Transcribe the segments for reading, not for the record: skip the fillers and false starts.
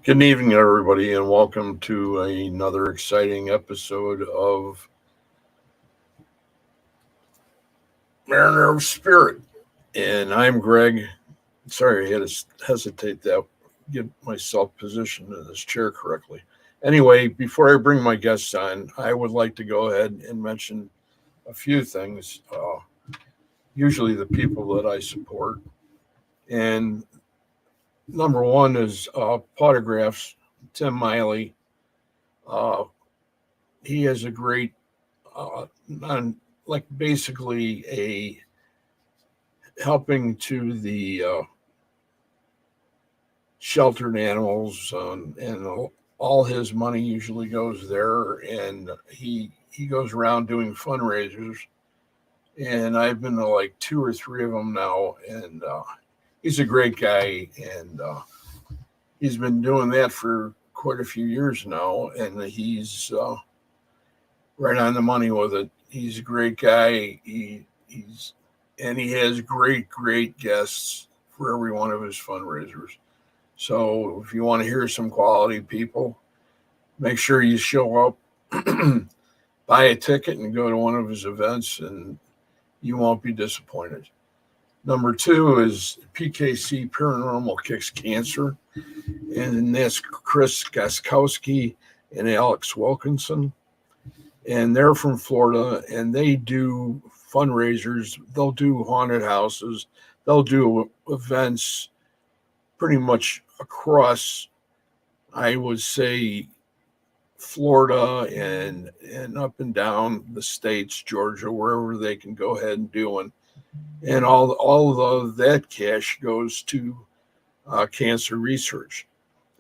Good evening, everybody, and welcome to another exciting episode of Mariner of Spirit. And I'm Greg. Sorry, I had to hesitate to get myself positioned in this chair correctly. Anyway, before I bring my guests on, I would like to go ahead and mention a few things. Usually, the people that I support. And number one is Potographs, Tim Miley. Uh, he has a great like basically a helping to the sheltered animals, and all his money usually goes there, and he goes around doing fundraisers, and I've been to like two or three of them now, and he's a great guy, and he's been doing that for quite a few years now, and he's right on the money with it. He's a great guy. He has great guests for every one of his fundraisers. So if you want to hear some quality people, make sure you show up, buy a ticket, and go to one of his events, and you won't be disappointed. Number two is PKC Paranormal Kicks Cancer, and that's Chris Gaskowski and Alex Wilkinson. And they're from Florida, and they do fundraisers. They'll do haunted houses. They'll do events pretty much across, I would say, Florida and up and down the states, Georgia, wherever they can go ahead and do one. And all of that cash goes to cancer research.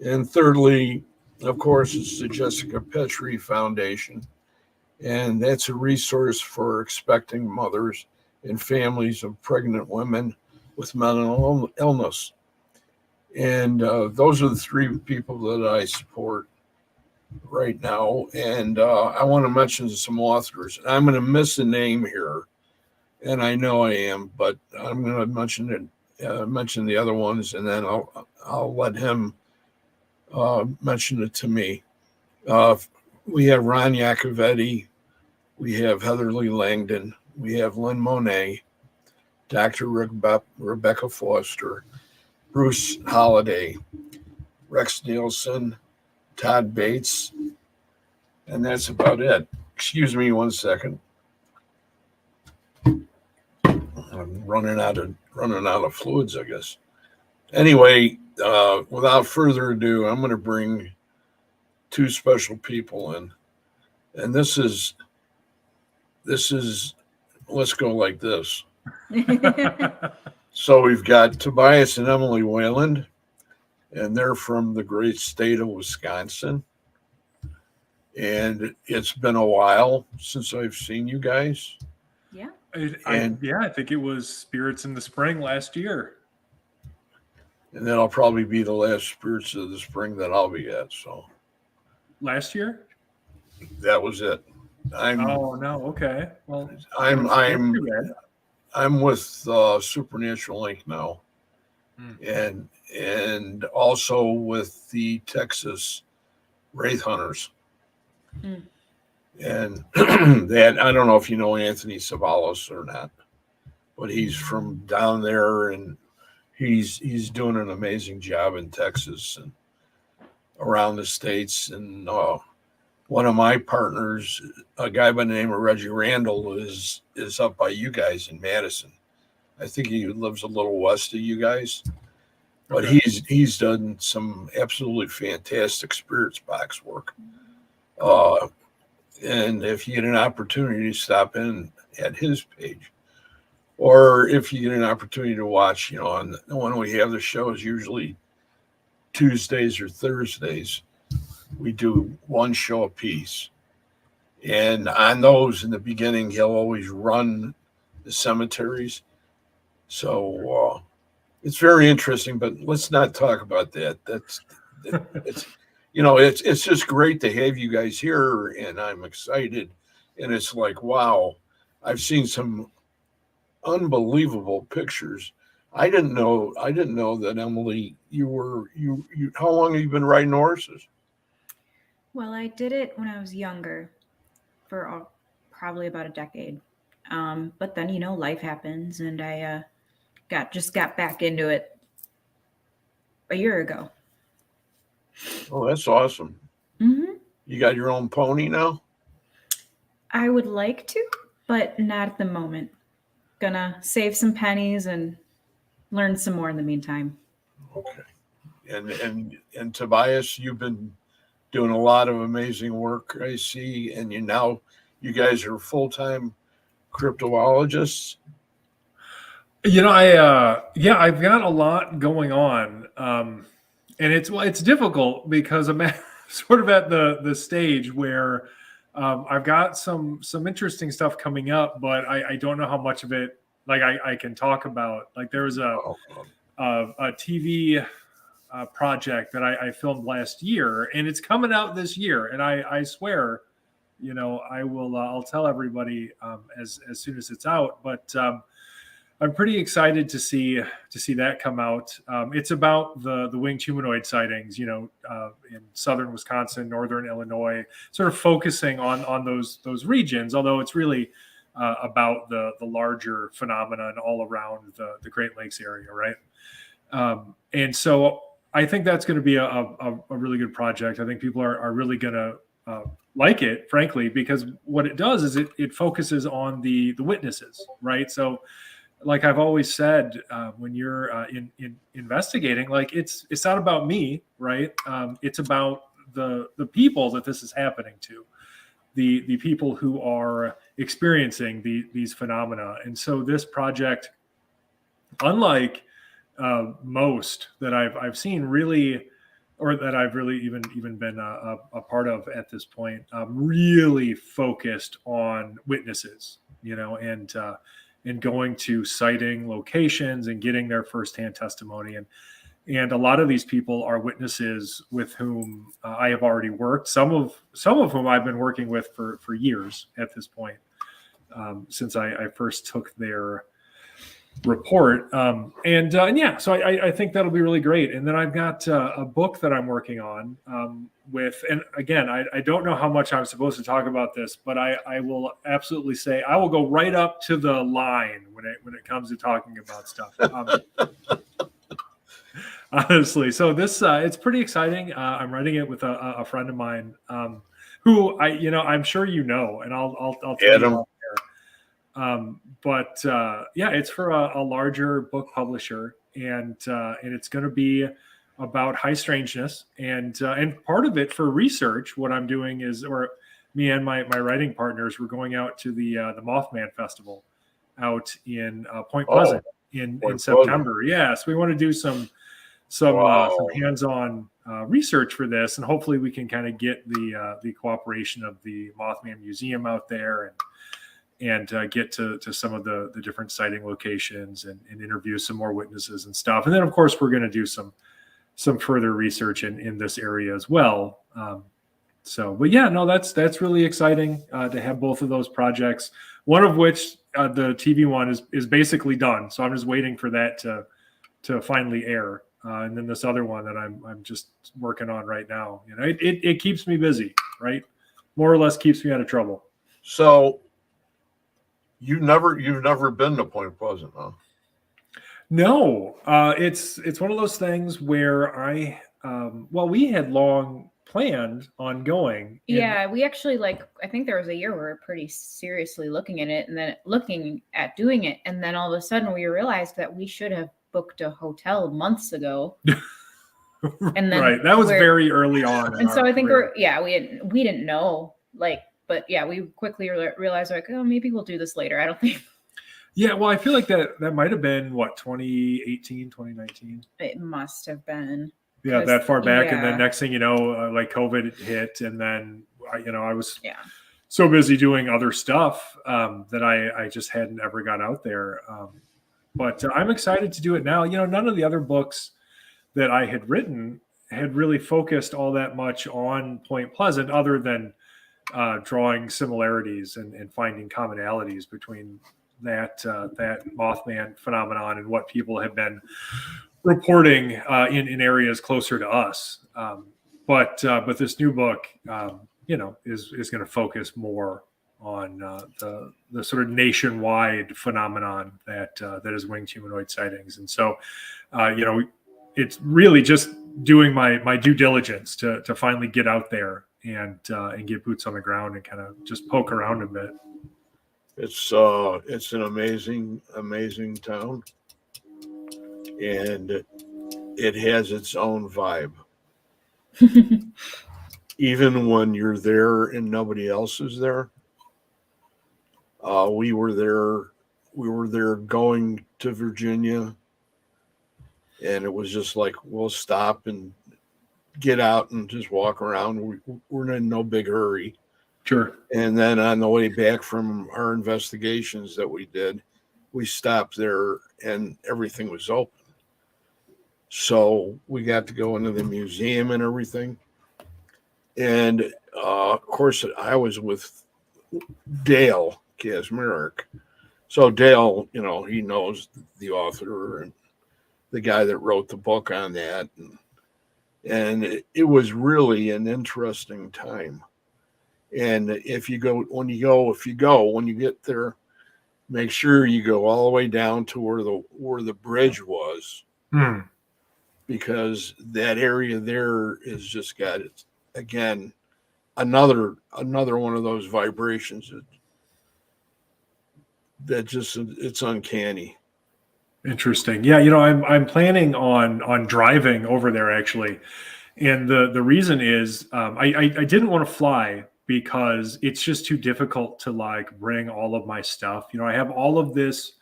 And thirdly, of course, it's the Jessica Petrie Foundation. And that's a resource for expecting mothers and families of pregnant women with mental illness. And those are the three people that I support right now. And I want to mention some authors. I'm going to miss a name here, and I know I am, but I'm going to mention the other ones, and then I'll let him mention it to me. We have Ron Iacovetti, we have Heather Lee Langdon, we have Lynn Monet, Dr. Rebecca Foster, Bruce Holliday, Rex Nielsen, Todd Bates, and that's about it. Excuse me one second. I'm running out of fluids, I guess. Anyway, without further ado, I'm going to bring two special people in, and this is let's go like this. So we've got Tobias and Emily Weyland, and they're from the great state of Wisconsin. And it's been a while since I've seen you guys. Yeah. I think it was Spirits in the Spring last year. And that'll probably be the last Spirits of the Spring that I'll be at. So last year? That was it. Okay. Well, I'm with Supernatural Inc. now, and also with the Texas Wraith Hunters. And that, I don't know if you know Anthony Savalas or not, but he's from down there, and he's doing an amazing job in Texas and around the states. And one of my partners, a guy by the name of Reggie Randall, is up by you guys in Madison. I think he lives a little west of you guys, but okay. He's done some absolutely fantastic spirits box work. And if you get an opportunity to stop in at his page, or if you get an opportunity to watch, on when we have the shows, usually Tuesdays or Thursdays, we do one show a piece. And on those, in the beginning, he'll always run the cemeteries. So it's very interesting, but let's not talk about that. It's just great to have you guys here, and I'm excited. And it's like, wow, I've seen some unbelievable pictures I didn't know that, Emily, you how long have you been riding horses? Well, I did it when I was younger for probably about a decade. But then, life happens and I got back into it a year ago. Oh, that's awesome. Hmm. You got your own pony now? I would like to, but not at the moment. Gonna save some pennies and learn some more in the meantime. Okay. And Tobias, you've been doing a lot of amazing work, I see, and you guys are full-time cryptozoologists. I've got a lot going on, and it's difficult because I'm sort of at the stage where I've got some interesting stuff coming up, but I don't know how much of it like I can talk about. Like there was a TV project that I filmed last year, and it's coming out this year, and I swear, I will I'll tell everybody as soon as it's out, but. I'm pretty excited to see that come out. It's about the winged humanoid sightings, in southern Wisconsin, northern Illinois, sort of focusing on those regions. Although it's really about the larger phenomenon all around the Great Lakes area, right? And so I think that's going to be a really good project. I think people are really going to like it, frankly, because what it does is it focuses on the witnesses, right? So. Like I've always said, when you're in investigating, like it's not about me, right? It's about the people that this is happening to, the people who are experiencing these phenomena. And so this project, unlike most that I've seen, really, or that I've really even been a part of at this point, really focused on witnesses, and going to sighting locations and getting their firsthand testimony. And a lot of these people are witnesses with whom I have already worked. Some of whom I've been working with for years at this point, since I first took their report. So I think that'll be really great. And then I've got a book that I'm working on and again, I don't know how much I'm supposed to talk about this, but I will absolutely say I will go right up to the line when it comes to talking about stuff. Honestly, so this it's pretty exciting. I'm writing it with a friend of mine who I'm sure and I'll tell Adam. you. It's for a larger book publisher, and it's going to be about high strangeness, and part of it for research. What I'm doing is, or me and my writing partners, we're going out to the Mothman Festival out in Point Pleasant in September. Yeah, so we want to do some hands-on research for this, and hopefully we can kind of get the cooperation of the Mothman Museum out there and get to some of the different sighting locations and interview some more witnesses and stuff. And then, of course, we're going to do some further research in this area as well. That's really exciting to have both of those projects. One of which, the TV one, is basically done. So I'm just waiting for that to finally air. And then this other one that I'm just working on right now. It keeps me busy, right? More or less keeps me out of trouble. So you've never been to Point Pleasant, huh? No, it's one of those things where we had long planned on going. Yeah, we actually I think there was a year we were pretty seriously looking at it and then looking at doing it. And then all of a sudden we realized that we should have booked a hotel months ago. And then right, that was very early on. And so I think we didn't know, but yeah, we quickly realized maybe we'll do this later. I don't think. Yeah, well, I feel like that might have been 2018, 2019. It must have been. Yeah, that far back, and then next thing you know, COVID hit, and then I was so busy doing other stuff that I just hadn't ever got out there. But I'm excited to do it now. None of the other books that I had written had really focused all that much on Point Pleasant, other than drawing similarities and finding commonalities between that Mothman phenomenon and what people have been reporting in areas closer to us. But this new book, is going to focus more on the sort of nationwide phenomenon that is winged humanoid sightings. And so, it's really just doing my due diligence to finally get out there and get boots on the ground and kind of just poke around a bit. It's an amazing town, and it has its own vibe. Even when you're there and nobody else is there. We were there going to Virginia, and it was just like, we'll stop and get out and just walk around. We're in no big hurry. Sure. And then on the way back from our investigations that we did, we stopped there and everything was open. So we got to go into the museum and everything. And of course, I was with Dale Kazmarek. So Dale, he knows the author and the guy that wrote the book on that. And it was really an interesting time. And if you get there, make sure you go all the way down to where the bridge was, because that area there is just got it again. Another one of those vibrations that just, it's uncanny. Interesting. Yeah, I'm planning on driving over there actually, and the reason is I didn't want to fly because it's just too difficult to like bring all of my stuff. I have all of this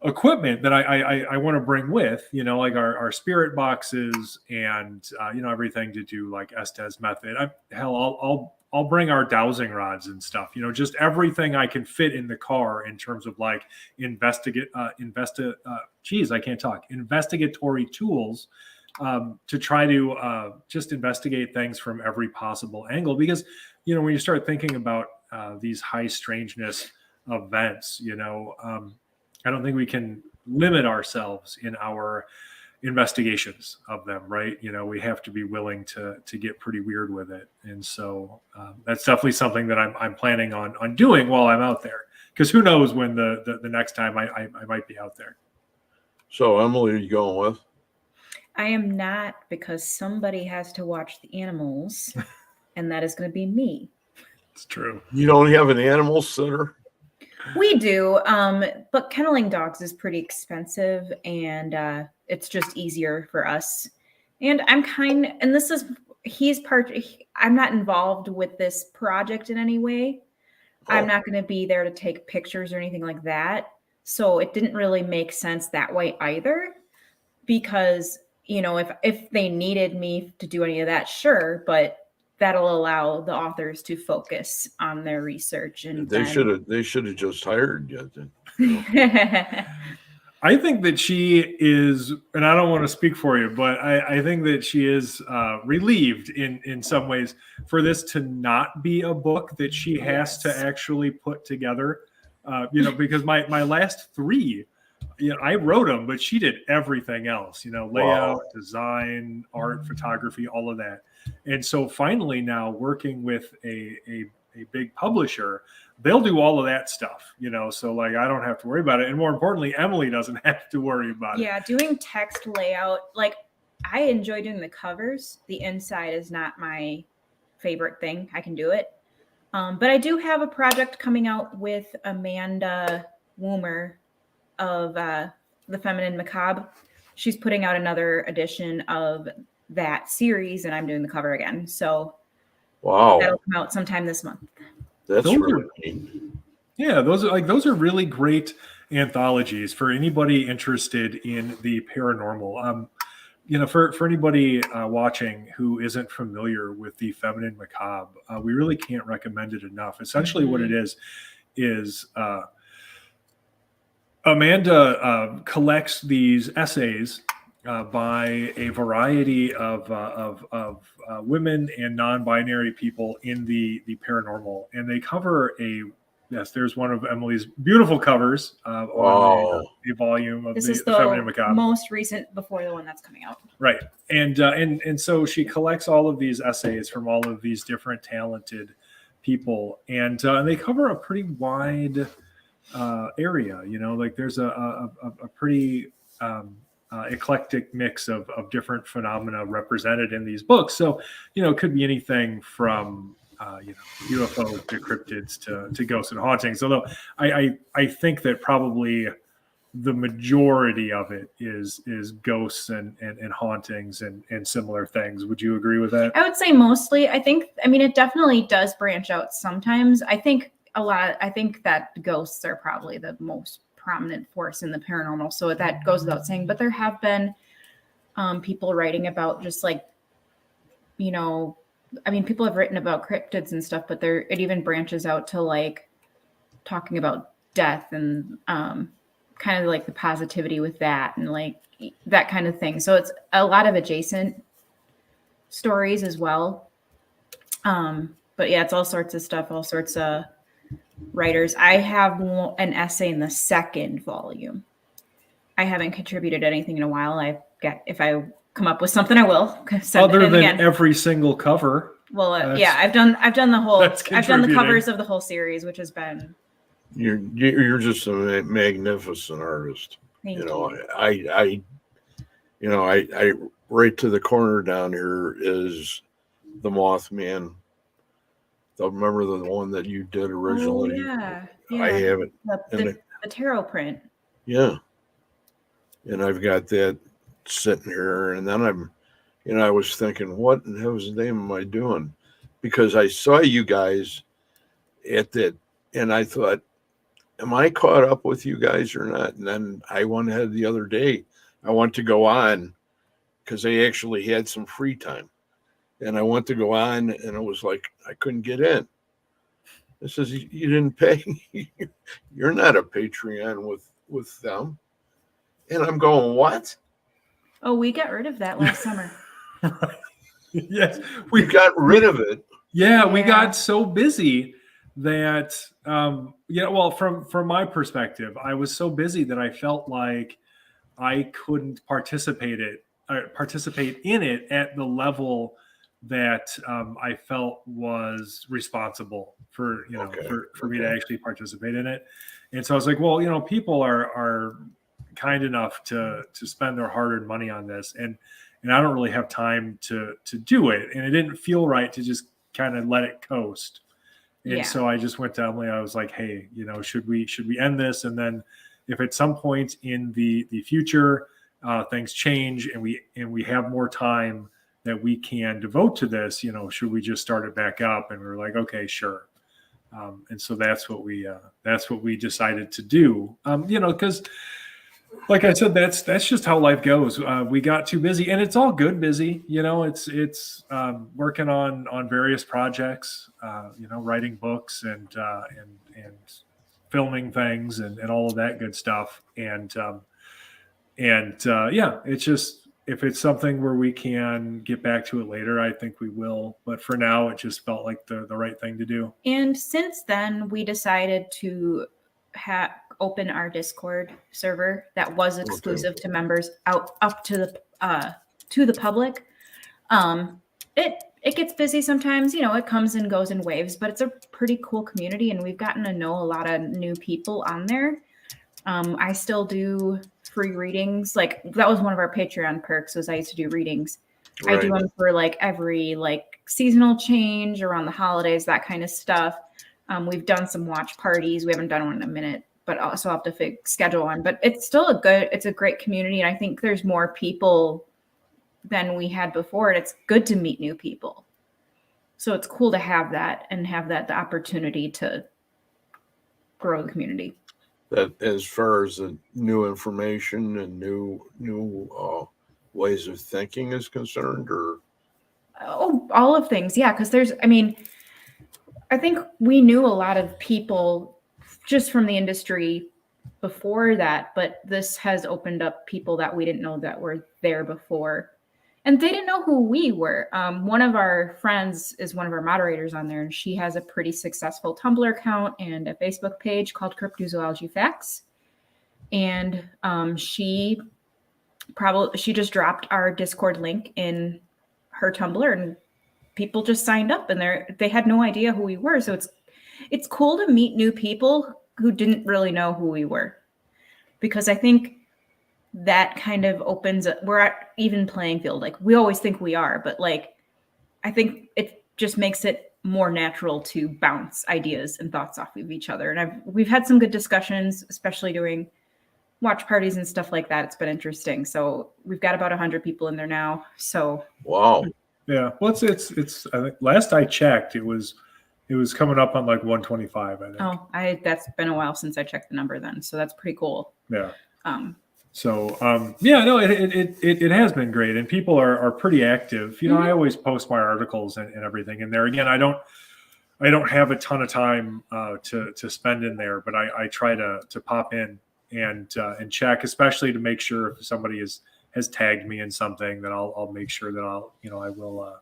equipment that I want to bring with, like our spirit boxes and everything to do like Estes method. I'll bring our dowsing rods and stuff. Just everything I can fit in the car in terms of like investigatory tools to try to just investigate things from every possible angle. Because when you start thinking about these high strangeness events, I don't think we can limit ourselves in our investigations of them, right? We have to be willing to get pretty weird with it. And so that's definitely something that I'm planning on doing while I'm out there, because who knows when the next time I might be out there. So Emily, are you going with? I am not, because somebody has to watch the animals, and that is going to be me. It's true. You don't have an animal sitter? We do, but kenneling dogs is pretty expensive, and it's just easier for us. And I'm not involved with this project in any way. Oh. I'm not going to be there to take pictures or anything like that. So it didn't really make sense that way either, because, if they needed me to do any of that, sure, but that'll allow the authors to focus on their research. And they should have just hired you. I think that she is, and I don't want to speak for you, but I think that she is relieved in some ways for this to not be a book that she has to actually put together. Because my last three, I wrote them, but she did everything else, layout, design, art, photography, all of that. And so finally now working with a big publisher, they'll do all of that stuff, so like I don't have to worry about it. And more importantly, Emily doesn't have to worry about it. Yeah, doing text layout, like I enjoy doing the covers. The inside is not my favorite thing. I can do it. But I do have a project coming out with Amanda Woomer of The Feminine Macabre. She's putting out another edition of that series, and I'm doing the cover again. So wow, that'll come out sometime this month. That's really neat. Yeah, those are really great anthologies for anybody interested in the paranormal. For anybody watching who isn't familiar with The Feminine Macabre, we really can't recommend it enough. Essentially, what it is Amanda collects these essays by a variety of women and non-binary people in the paranormal, and they cover a Yes, there's one of Emily's beautiful covers on a volume of This the is Feminine the Macabre. most recent before the one that's coming out. Right. And so she collects all of these essays from all of these different talented people, and they cover a pretty wide area. You know, like there's a pretty eclectic mix of different phenomena represented in these books. So, you know, it could be anything from UFOs to cryptids to ghosts and hauntings. Although I think that probably the majority of it is ghosts and hauntings and similar things. Would you agree with that? I would say mostly. I mean, it definitely does branch out sometimes. I think that ghosts are probably the most prominent force in the paranormal. So that goes without saying, but there have been people writing about just like, you know, I mean, people have written about cryptids and stuff, but it even branches out to like talking about death and kind of like the positivity with that and like that kind of thing. So it's a lot of adjacent stories as well. But yeah, it's all sorts of stuff, all sorts of writers. I have an essay in the second volume. I haven't contributed anything in a while. If I come up with something, I will send Other it in than again. every single cover. Well, yeah, I've done the whole. That's I've done the contributing. covers of the whole series, which has been. You're just a magnificent artist. Thank You know, you. I right to the corner down here is the Mothman. Remember the one that you did originally? Oh, yeah. I have it. The tarot print. Yeah. And I've got that sitting here. And then I was thinking, what in heaven's name am I doing? Because I saw you guys at that, and I thought, am I caught up with you guys or not? And then I went ahead the other day. I want to go on because they actually had some free time. And I went to go on, and it was like I couldn't get in. It says, you didn't pay. You're not a Patreon with them. And I'm going, what? Oh, we got rid of that last summer. Right. Yes, We got rid of it. Yeah, we got so busy that well, from my perspective, I was so busy that I felt like I couldn't participate in it at the level that I felt was responsible for me to actually participate in it. And so I was like, well, you know, people are kind enough to spend their hard-earned money on this, and I don't really have time to do it, and it didn't feel right to just kind of let it coast. And so I just went to Emily. I was like, hey, you know, should we end this? And then if at some point in the future things change and we have more time that we can devote to this, you know, should we just start it back up? And we were like, okay, sure. And so that's what we decided to do. You know, because like I said, that's just how life goes. We got too busy, and it's all good busy. You know, it's working on various projects. You know, writing books and filming things and all of that good stuff. And yeah, it's just, if it's something where we can get back to it later, I think we will. But for now, it just felt like the right thing to do. And since then, we decided to open our Discord server that was exclusive to members up to the public. It gets busy sometimes, you know, it comes and goes in waves, but it's a pretty cool community, and we've gotten to know a lot of new people on there. I still do free readings. Like, that was one of our Patreon perks, was I used to do readings. Right. I do them for like every like seasonal change, around the holidays, that kind of stuff. We've done some watch parties. We haven't done one in a minute, but also have to schedule one. But it's still it's a great community, and I think there's more people than we had before, and it's good to meet new people. So it's cool to have that, and have the opportunity to grow the community. That, as far as the new information and new ways of thinking is concerned, or all of things, yeah. Because I think we knew a lot of people just from the industry before that, but this has opened up people that we didn't know that were there before. And they didn't know who we were. One of our friends is one of our moderators on there, and she has a pretty successful Tumblr account and a Facebook page called Cryptozoology Facts. And she just dropped our Discord link in her Tumblr, and people just signed up, and they had no idea who we were. So it's cool to meet new people who didn't really know who we were, because I think that kind of we're at even playing field. Like, we always think we are, but like, I think it just makes it more natural to bounce ideas and thoughts off of each other. And we've had some good discussions, especially doing watch parties and stuff like that. It's been interesting. So we've got about 100 people in there now. So Wow. Yeah. Well, it's I think last I checked, it was coming up on like 125, I think. Oh, that's been a while since I checked the number then. So that's pretty cool. Yeah. Yeah, no, it has been great, and people are pretty active. You know, I always post my articles and everything in there. Again, I don't have a ton of time to spend in there, but I try to pop in and check, especially to make sure if somebody has tagged me in something, that I'll make sure that I will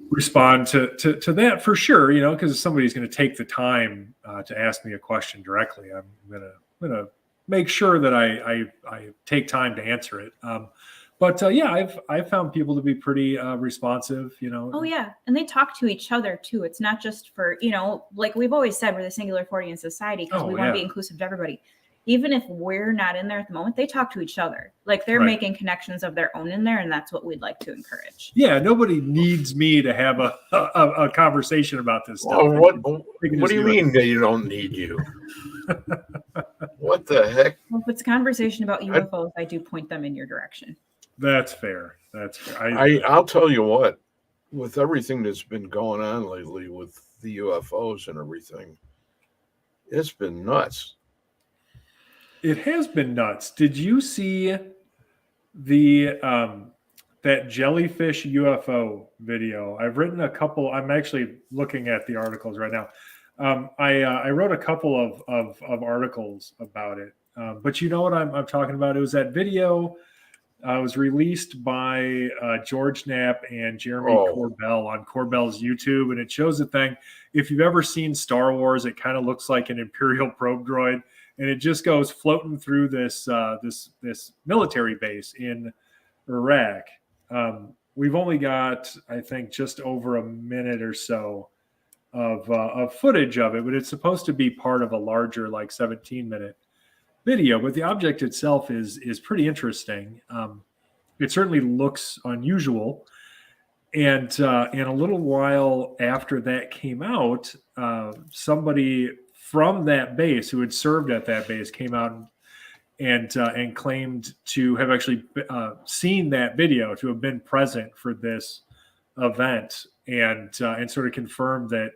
respond to that for sure. You know, because if somebody's going to take the time to ask me a question directly, I'm gonna make sure that I take time to answer it. Yeah, I've found people to be pretty responsive, you know. Oh yeah. And they talk to each other too. It's not just for, you know, like we've always said, we're the singular Fortean society because we want to be inclusive to everybody. Even if we're not in there at the moment, they talk to each other. Like, they're making connections of their own in there, and that's what we'd like to encourage. Yeah, nobody needs me to have a conversation about this stuff. Well, what do you mean they don't need you? What the heck? Well, if it's a conversation about UFOs, I do point them in your direction. That's fair. I'll tell you what, with everything that's been going on lately with the UFOs and everything, it's been nuts. It has been nuts. Did you see the that jellyfish UFO video? I've written a couple. I'm actually looking at the articles right now. I wrote a couple of articles about it. But you know what I'm talking about? It was that video. It was released by George Knapp and Jeremy Corbell on Corbell's YouTube, and it shows the thing. If you've ever seen Star Wars, it kind of looks like an Imperial probe droid, and it just goes floating through this military base in Iraq. We've only got, I think, just over a minute or so of footage of it, but it's supposed to be part of a larger, like, 17-minute video. But the object itself is pretty interesting. It certainly looks unusual, and a little while after that came out, somebody from that base who had served at that base came out and claimed to have actually seen that video, to have been present for this event, and sort of confirmed that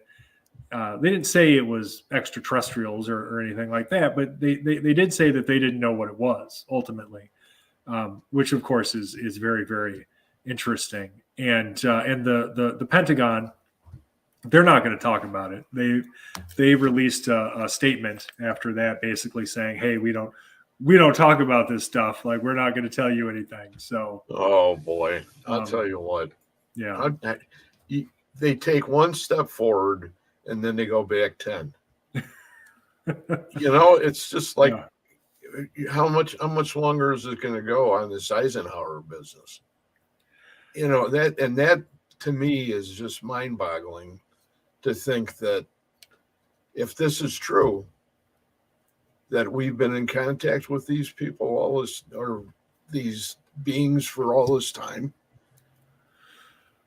they didn't say it was extraterrestrials or anything like that, but they did say that they didn't know what it was ultimately, which of course is very, very interesting. And the Pentagon, they're not going to talk about it. They released a statement after that, basically saying, "Hey, we don't talk about this stuff. Like, we're not going to tell you anything." So, oh boy, I'll tell you what. Yeah, they take one step forward and then they go back 10. You know, it's just like, how much longer is it going to go on this Eisenhower business? You know, that to me is just mind-boggling, to think that if this is true, that we've been in contact with these people or these beings for all this time.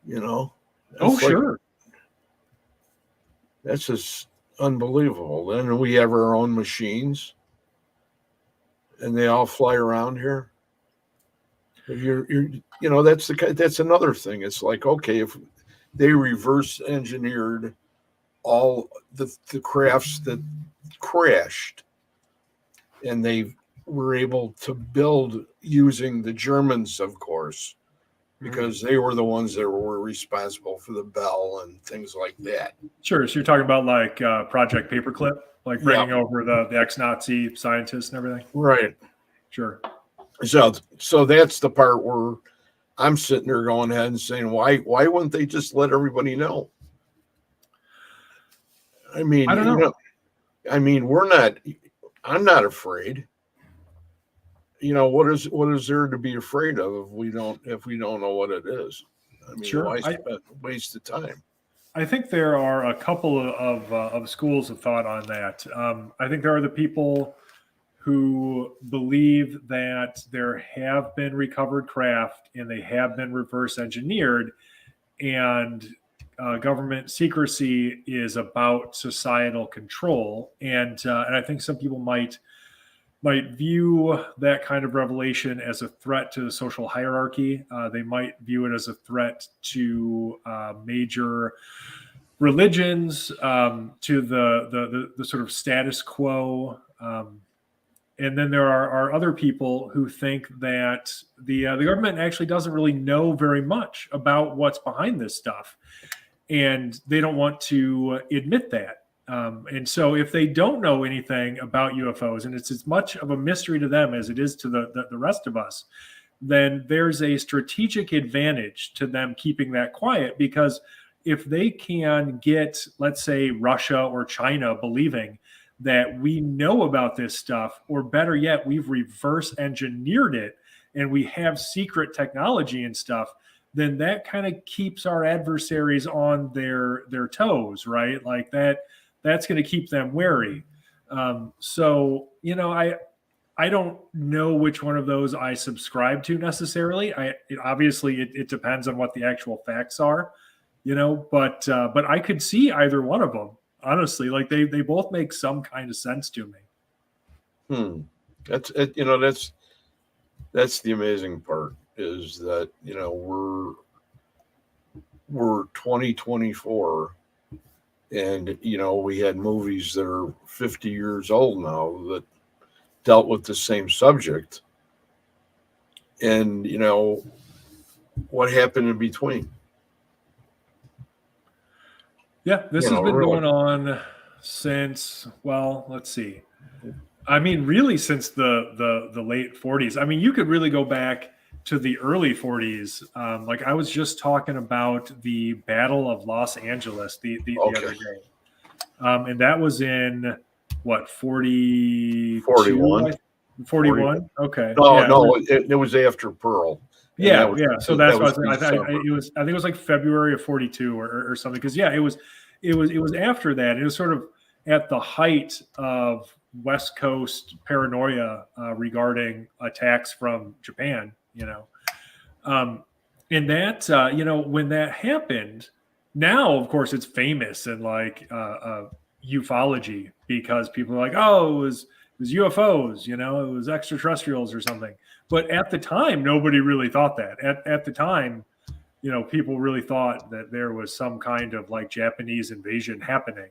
You know? Sure. That's just unbelievable. Then we have our own machines, and they all fly around here. You know, that's another thing. It's like, okay, if they reverse engineered all the crafts that crashed, and they were able to build using the Germans, of course, because they were the ones that were responsible for the Bell and things like that. Sure. So you're talking about like Project Paperclip, like bringing over the ex-Nazi scientists and everything? Right. Sure. So that's the part where I'm sitting there going ahead and saying, why wouldn't they just let everybody know? I mean, I don't know. I'm not afraid. What is there to be afraid of if we don't know what it is? I mean, Sure. why waste the time? I think there are a couple of schools of thought on that. I think there are the people who believe that there have been recovered craft and they have been reverse engineered, and government secrecy is about societal control. And I think some people might view that kind of revelation as a threat to the social hierarchy. They might view it as a threat to major religions, to the sort of status quo. And then there are other people who think that the government actually doesn't really know very much about what's behind this stuff, and they don't want to admit that. And so if they don't know anything about UFOs, and it's as much of a mystery to them as it is to the rest of us, then there's a strategic advantage to them keeping that quiet, because if they can get, let's say, Russia or China believing that we know about this stuff, or better yet, we've reverse engineered it and we have secret technology and stuff, then that kind of keeps our adversaries on their toes, right? Like that's going to keep them wary. So, I don't know which one of those I subscribe to necessarily. Obviously it depends on what the actual facts are, but I could see either one of them. Honestly, like they both make some kind of sense to me. That's it. That's the amazing part, is that we're 2024, and we had movies that are 50 years old now that dealt with the same subject, and what happened in between. Yeah, this has been going on since, well, let's see. I mean, really since the late 40s. I mean, you could really go back to the early 40s. Like I was just talking about the Battle of Los Angeles the other day. And that was in what, 41? 41? Okay. No, it was after Pearl. Yeah. So that's what I think it was like February of 42 or something. Because it was after that. It was sort of at the height of West Coast paranoia regarding attacks from Japan. And that when that happened, now of course it's famous in like ufology, because people are like, oh, it was UFOs, it was extraterrestrials or something. But at the time, nobody really thought that. At the time, people really thought that there was some kind of like Japanese invasion happening.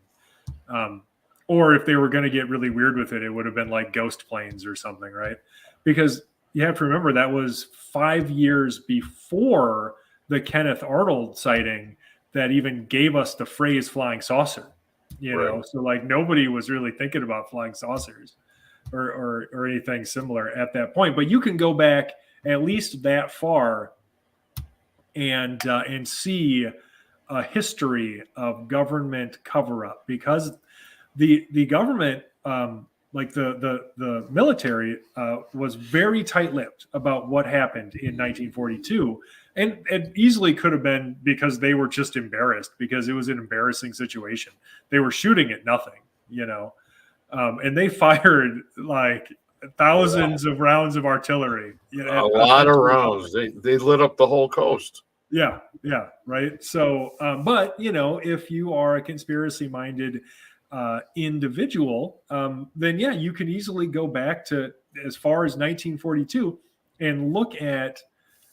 Or if they were going to get really weird with it, it would have been like ghost planes or something, right? Because you have to remember that was 5 years before the Kenneth Arnold sighting that even gave us the phrase flying saucer, Right. So like nobody was really thinking about flying saucers or anything similar at that point. But you can go back at least that far and see a history of government cover-up, because the government, like the military, was very tight-lipped about what happened in 1942, and it easily could have been because they were just embarrassed, because it was an embarrassing situation. They were shooting at nothing, and they fired like thousands of rounds of artillery. A lot of rounds. They lit up the whole coast. Yeah, right. So, but if you are a conspiracy-minded individual, then you can easily go back to as far as 1942 and look at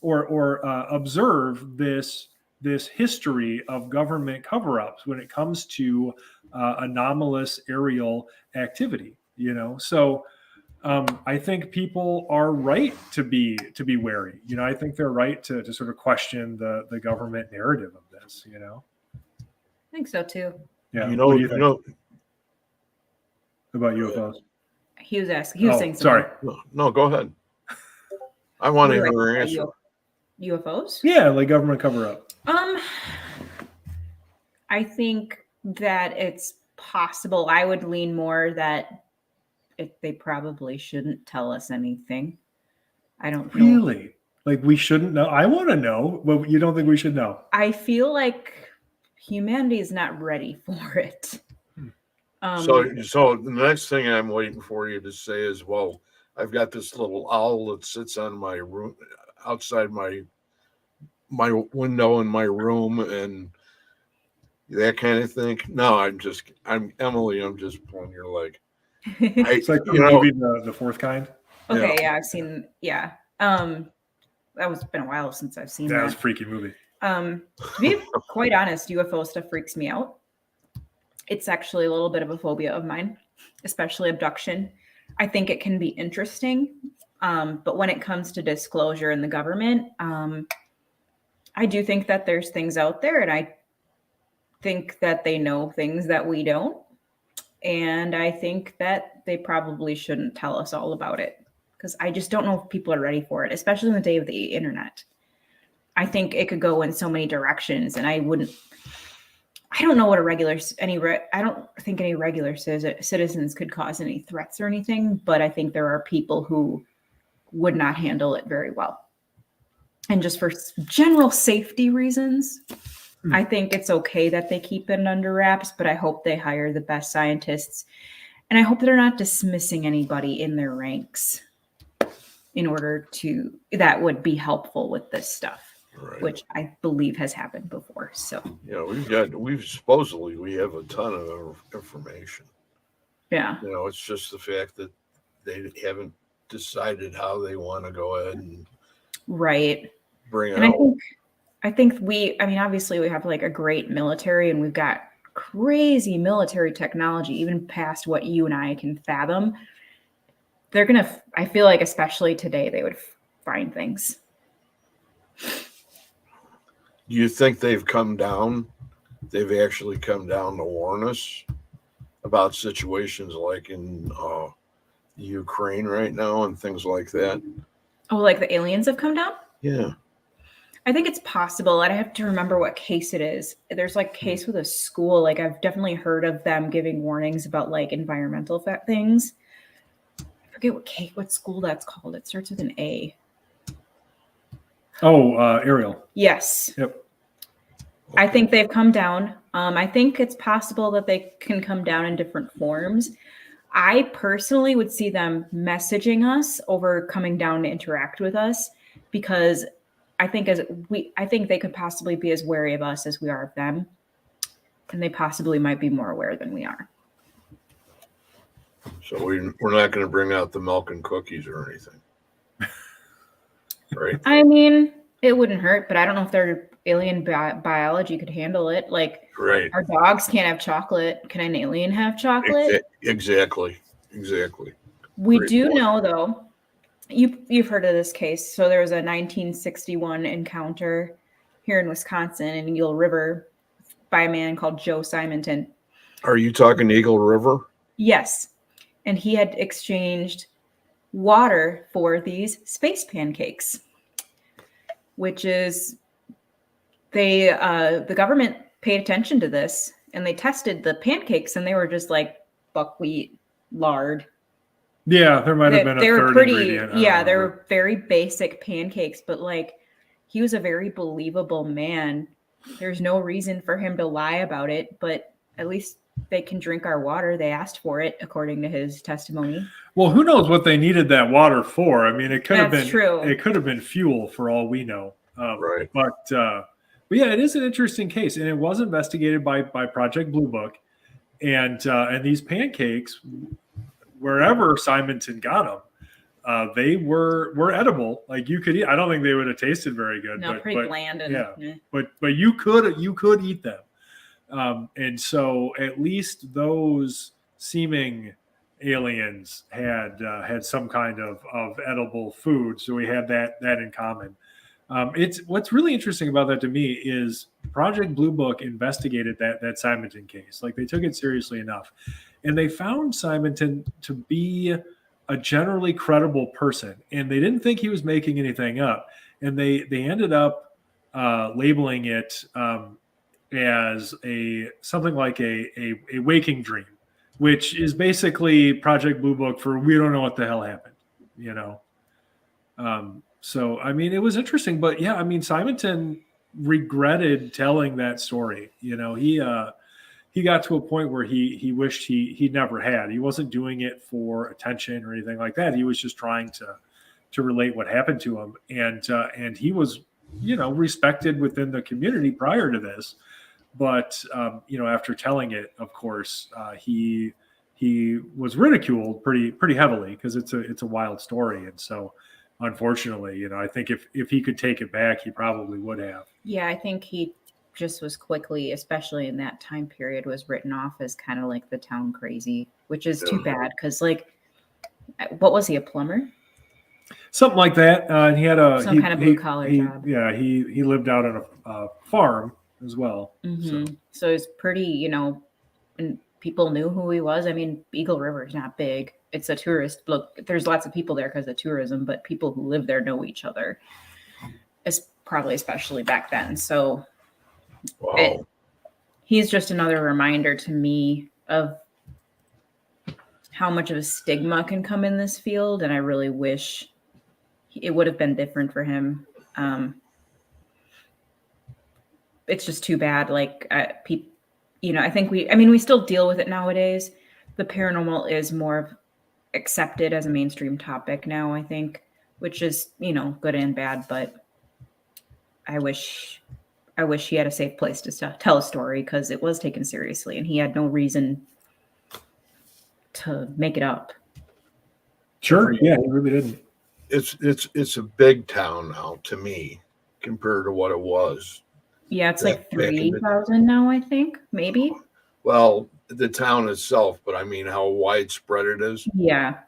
or observe this history of government cover-ups when it comes to anomalous aerial activity. So I think people are right to be wary. I think they're right to sort of question the government narrative of this. I think so too. Yeah. What do you think about UFOs? He was asking. He was saying something. Sorry. No, go ahead. I want to hear your answer. UFOs? Yeah, like government cover up. I think that it's possible. I would lean more that they probably shouldn't tell us anything. I don't know. Really? Like we shouldn't know? I want to know, but you don't think we should know? I feel like humanity is not ready for it. So the next thing I'm waiting for you to say is, well, I've got this little owl that sits on my room, outside my window in my room, and that kind of thing. No, I'm Emily. I'm just pulling your leg. It's like the movie, the Fourth Kind. Okay, yeah, I've seen. Yeah, that was been a while since I've seen that. That was a freaky movie. To be quite honest, UFO stuff freaks me out. It's actually a little bit of a phobia of mine, especially abduction. I think it can be interesting, but when it comes to disclosure in the government, I do think that there's things out there, and I think that they know things that we don't. And I think that they probably shouldn't tell us all about it, because I just don't know if people are ready for it, especially in the day of the internet. I think it could go in so many directions, and I don't know what I don't think any regular citizens could cause any threats or anything, but I think there are people who would not handle it very well. And just for general safety reasons, I think it's okay that they keep it under wraps, but I hope they hire the best scientists. And I hope they're not dismissing anybody in their ranks that would be helpful with this stuff. Right. Which I believe has happened before. So we have a ton of information. Yeah. It's just the fact that they haven't decided how they want to go ahead and bring it out. I think obviously we have like a great military, and we've got crazy military technology, even past what you and I can fathom. I feel like especially today, they would find things. Do you think they've come down? They've actually come down to warn us about situations like in Ukraine right now and things like that? Oh, like the aliens have come down? Yeah. I think it's possible. I'd have to remember what case it is. There's like a case with a school. Like I've definitely heard of them giving warnings about like environmental things. I forget what school that's called. It starts with an A. Oh, Ariel. Yes. Yep. I think they've come down. I think it's possible that they can come down in different forms. I personally would see them messaging us over coming down to interact with us, because I think they could possibly be as wary of us as we are of them, and they possibly might be more aware than we are. So we're not going to bring out the milk and cookies or anything. Right. I mean, it wouldn't hurt, but I don't know if their alien biology could handle it. Like, our dogs can't have chocolate. Can an alien have chocolate? Exactly. We do know, though, you've heard of this case. So there was a 1961 encounter here in Wisconsin in Eagle River by a man called Joe Simonton. Are you talking Eagle River? Yes. And he had exchanged water for these space pancakes, which is the government paid attention to this, and they tested the pancakes, and they were just like buckwheat lard. Yeah, there might have been a third ingredient. Yeah, they were very basic pancakes, but like he was a very believable man. There's no reason for him to lie about it, but at least they can drink our water. They asked for it, according to his testimony. Well, who knows what they needed that water for? I mean, it could have been true. It could have been fuel for all we know. Right. But yeah, it is an interesting case, and it was investigated by Project Blue Book, and these pancakes, wherever Simonton got them, they were edible. Like you could eat. I don't think they would have tasted very good. No, pretty bland. And, but you could eat them. And so at least those seeming aliens had some kind of edible food. So we had that in common. It's what's really interesting about that to me is Project Blue Book investigated that Simonton case. Like they took it seriously enough, and they found Simonton to be a generally credible person, and they didn't think he was making anything up. and they ended up labeling it as something like a waking dream, which is basically Project Blue Book for we don't know what the hell happened, you know. So I mean, it was interesting, but yeah, I mean, Simonton regretted telling that story. You know, he got to a point where he wished he never had. He wasn't doing it for attention or anything like that. He was just trying to relate what happened to him, and he was, you know, respected within the community prior to this. But you know, after telling it, of course, he was ridiculed pretty heavily because it's a wild story, and so unfortunately, you know, I think if he could take it back, he probably would have. Yeah, I think he just was quickly, especially in that time period, was written off as kind of like the town crazy, which is too bad because, like, what was he, a plumber? Something like that. And he had some kind of blue collar job. Yeah, he lived out on a farm as well. Mm-hmm. So it's pretty, you know, and people knew who he was. I mean, Eagle River is not big. It's a tourist. Look, there's lots of people there because of tourism, but people who live there know each other. It's probably especially back then. So Wow. He's just another reminder to me of how much of a stigma can come in this field. And I really wish it would have been different for him. It's just too bad. Like, you know, I think we still deal with it nowadays. The paranormal is more accepted as a mainstream topic now, I think, which is, you know, good and bad, but I wish he had a safe place to tell a story because it was taken seriously and he had no reason to make it up. Sure. Yeah, he really didn't. It's a big town now to me compared to what it was. Yeah, it's like 3,000 now, I think, maybe. Well, the town itself, but I mean how widespread it is. Yeah.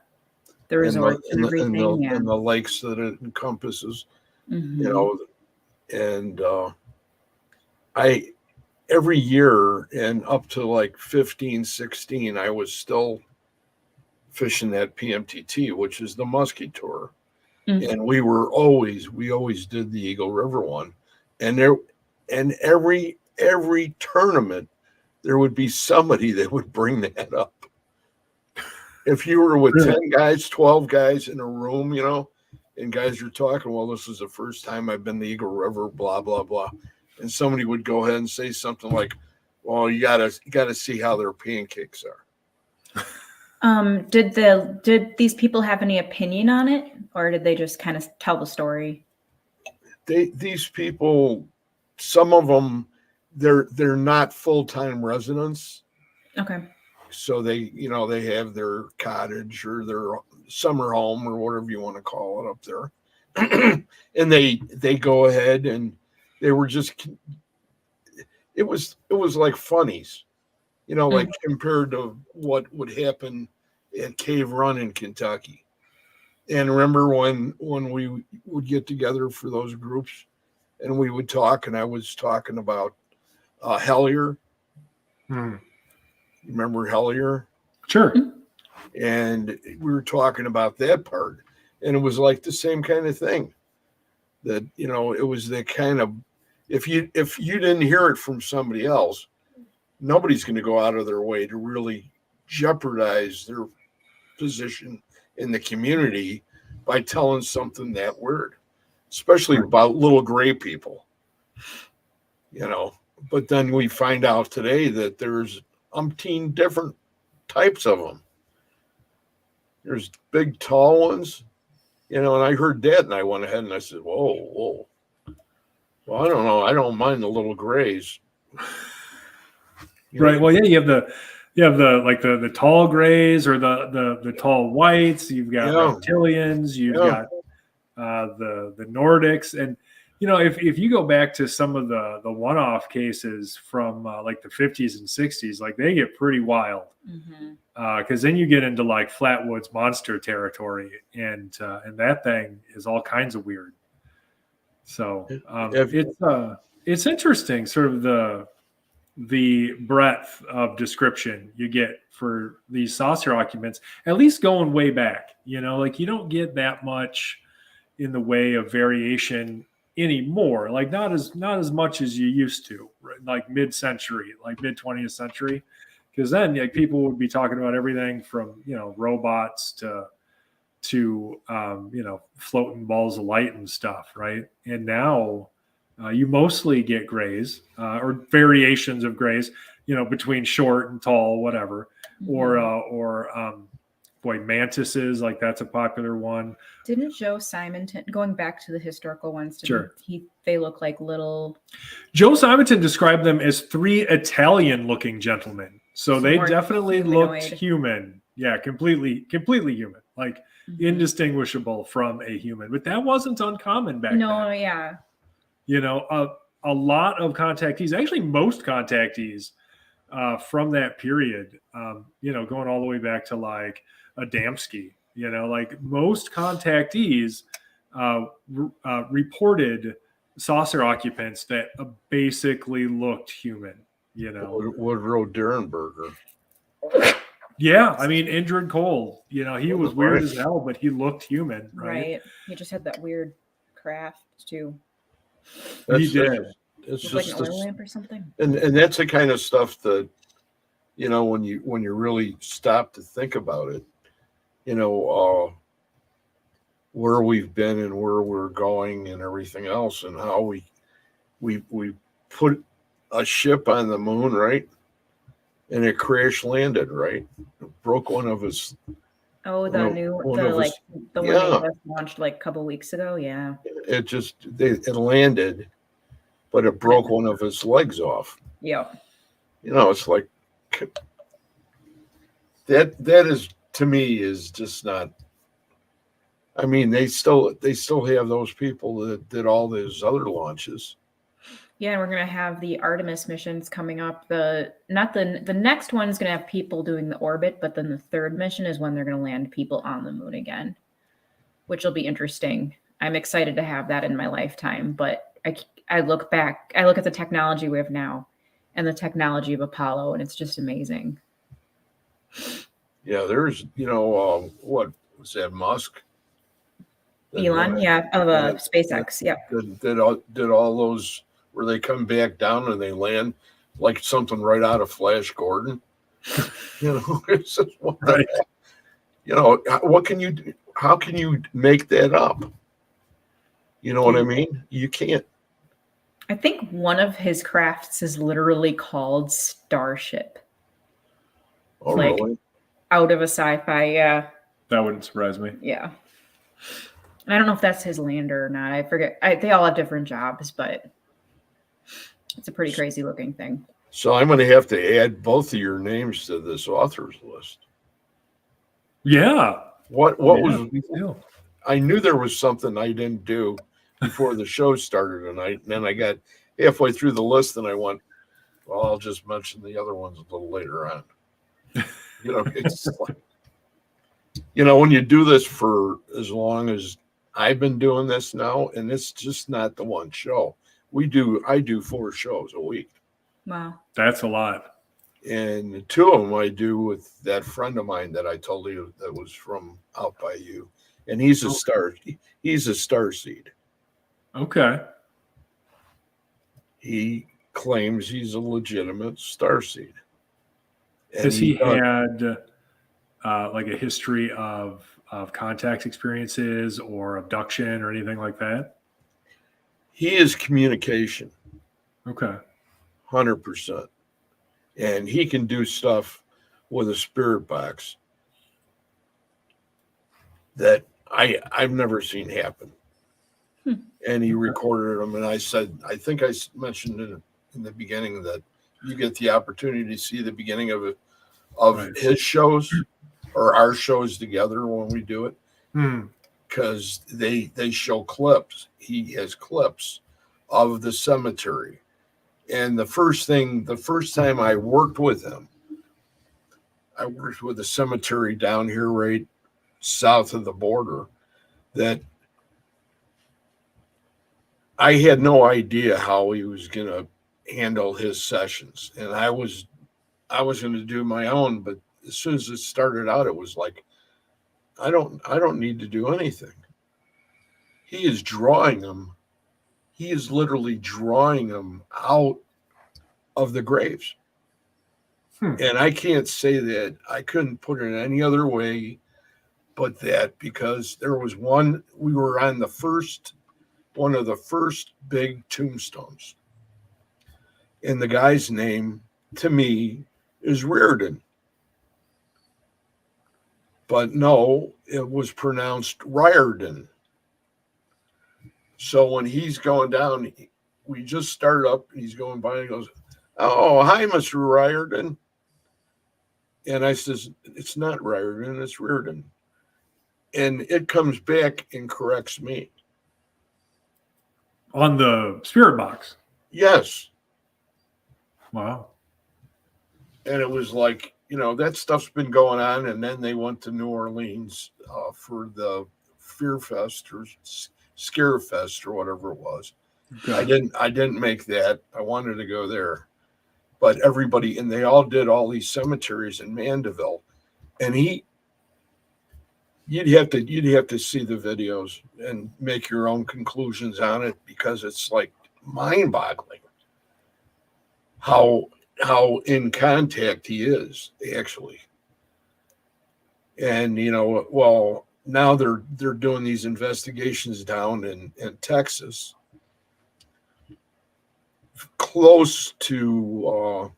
The resorts and everything. And the lakes that it encompasses. Mm-hmm. You know, and every year and up to like 15, 16, I was still fishing that PMTT, which is the Muskie Tour. Mm-hmm. And we always did the Eagle River one. And every tournament, there would be somebody that would bring that up. If you were with 10 guys, 12 guys in a room, you know, and guys are talking, well, this is the first time I've been to Eagle River, blah, blah, blah. And somebody would go ahead and say something like, well, you gotta see how their pancakes are. Did these people have any opinion on it, or did they just kind of tell the story? These people, some of them, they're not full-time residents. Okay. So they have their cottage or their summer home or whatever you want to call it up there. And they go ahead and they were just, it was like funnies, you know, like compared to what would happen at Cave Run in Kentucky. And remember when we would get together for those groups and we would talk, and I was talking about Hellier. You remember Hellier? Sure. And we were talking about that part, and it was like the same kind of thing. That, you know, it was the kind of, if you didn't hear it from somebody else, nobody's going to go out of their way to really jeopardize their position in the community by telling something that weird, especially about little gray people, you know. But then we find out today that there's umpteen different types of them. There's big, tall ones, you know, and I heard that and I went ahead and I said, whoa. Well, I don't know. I don't mind the little grays. Right. Well, yeah, you have the like the tall grays or the tall whites. You've got reptilians. You've got the Nordics, and you know, if you go back to some of the one-off cases from like the 50s and 60s, like they get pretty wild. Because then you get into like Flatwoods monster territory, and that thing is all kinds of weird. So it's interesting, sort of the breadth of description you get for these saucer occupants, at least going way back. You know, like you don't get that much in the way of variation anymore. Like not as much as you used to, right? Like mid-century, like mid 20th century, because then like people would be talking about everything from robots to floating balls of light and stuff, right? And now you mostly get grays or variations of grays, between short and tall, whatever, or mantises, like that's a popular one. Didn't Joe Simonton, going back to the historical ones, Sure. They look like little. Joe Simonton described them as 3 Italian-looking gentlemen, so they definitely looked human. Yeah, completely human, like indistinguishable from a human. But that wasn't uncommon back then. No, yeah. A lot of contactees, actually most contactees from that period, going all the way back to like Adamski, like most contactees reported saucer occupants that basically looked human, Woodrow Derenberger. Yeah, I mean Indrid Cole, he was weird as hell, but he looked human, right? He just had that weird craft too. He did. It's just like an oil lamp or something. And that's the kind of stuff that, when you really stop to think about it, where we've been and where we're going and everything else, and how we put a ship on the moon, right? And it crash landed, right? It broke one of his. Oh, the one they just launched like a couple weeks ago. Yeah. It landed, but it broke one of his legs off. Yeah. It's like that is, to me, is just not. I mean, they still have those people that did all those other launches. Yeah, and we're gonna have the Artemis missions coming up. The next one's gonna have people doing the orbit, but then the third mission is when they're gonna land people on the moon again, which will be interesting. I'm excited to have that in my lifetime, but I look at the technology we have now and the technology of Apollo, and it's just amazing. Yeah, what was that, Musk? Elon, of SpaceX, yeah. Did all those where they come back down and they land like something right out of Flash Gordon? It's just right. What can you do? How can you make that up? You know what I mean? You can't. I think one of his crafts is literally called Starship. Oh, like, really? Out of a sci-fi, yeah. That wouldn't surprise me. Yeah. And I don't know if that's his lander or not. I forget. They all have different jobs, but it's a pretty crazy looking thing. So I'm going to have to add both of your names to this authors list. Yeah. What was? I knew there was something I didn't do before the show started tonight, and then I got halfway through the list, and I went, "Well, I'll just mention the other ones a little later on." It's like, when you do this for as long as I've been doing this now, and it's just not the one show. I do 4 shows a week. Wow. That's a lot. And 2 of them I do with that friend of mine that I told you that was from out by you. And he's a star seed. Okay. He claims he's a legitimate star seed. Has he had like a history of contact experiences or abduction or anything like that? He is communication. Okay. 100%. And he can do stuff with a spirit box that I've never seen happen. And he recorded them. And I think I mentioned in the beginning that you get the opportunity to see the beginning of his shows or our shows together when we do it. Because they show clips. He has clips of the cemetery. And the first time I worked with him, I worked with a cemetery down here right south of the border that I had no idea how he was going to handle his sessions. And I was going to do my own, but as soon as it started out, it was like, I don't need to do anything. he is drawing them. He is literally drawing them out of the graves. And I can't say that. I couldn't put it any other way but that, because there was one, we were on one of the first big tombstones. And the guy's name, to me, is Reardon. But no, it was pronounced Riordan. So when he's going down, we just started up, and he's going by and he goes, "Oh, hi, Mr. Riordan." And I says, "It's not Riordan, it's Reardon." And it comes back and corrects me. On the spirit box. Yes. Wow. And it was like, that stuff's been going on. And then they went to New Orleans for the Fear Fest or Scare Fest or whatever it was. Okay. I didn't make that. I wanted to go there. But everybody, and they all did all these cemeteries in Mandeville. And you'd have to see the videos and make your own conclusions on it, because it's like mind-boggling how in contact he is actually. And well, now they're doing these investigations down in Texas, close to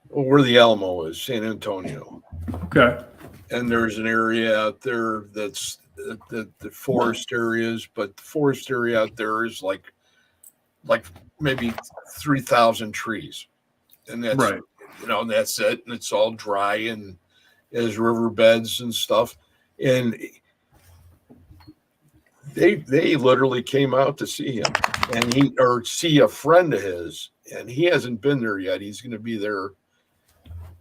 where the Alamo is, San Antonio. Okay. And there's an area out there that's the forest areas, but the forest area out there is like maybe 3,000 trees. And that's right. And that's it. And it's all dry and there's riverbeds and stuff. And they literally came out to see him, and see a friend of his, and he hasn't been there yet. He's going to be there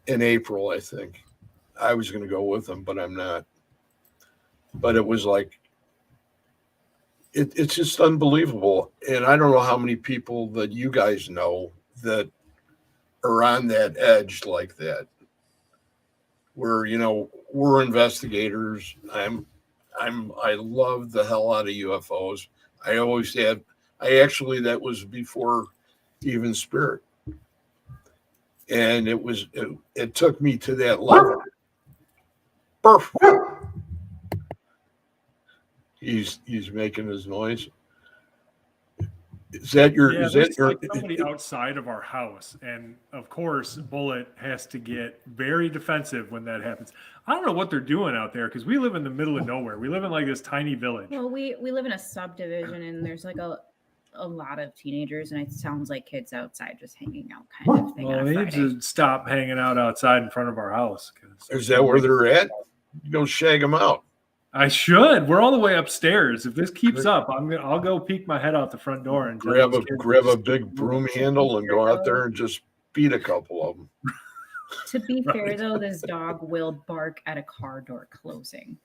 in April, I think. I was going to go with him, but I'm not. But it was like, it's just unbelievable. And I don't know how many people that you guys know that are on that edge like that, where, we're investigators. I love the hell out of UFOs. I always had. That was before even Spirit. And it took me to that level. Perfect. He's making his noise. Is that your? Yeah, is that your? Like somebody outside of our house, and of course, Bullet has to get very defensive when that happens. I don't know what they're doing out there, because we live in the middle of nowhere. We live in like this tiny village. Well, we live in a subdivision, and there's like a lot of teenagers, and it sounds like kids outside just hanging out kind of thing. Well, they need to stop hanging out outside in front of our house. Is that where they're at? You go shag them out. I should. We're all the way upstairs. If this keeps up, I'll go peek my head out the front door and grab a big broom handle and go out there and just beat a couple of them. To be fair, though, this dog will bark at a car door closing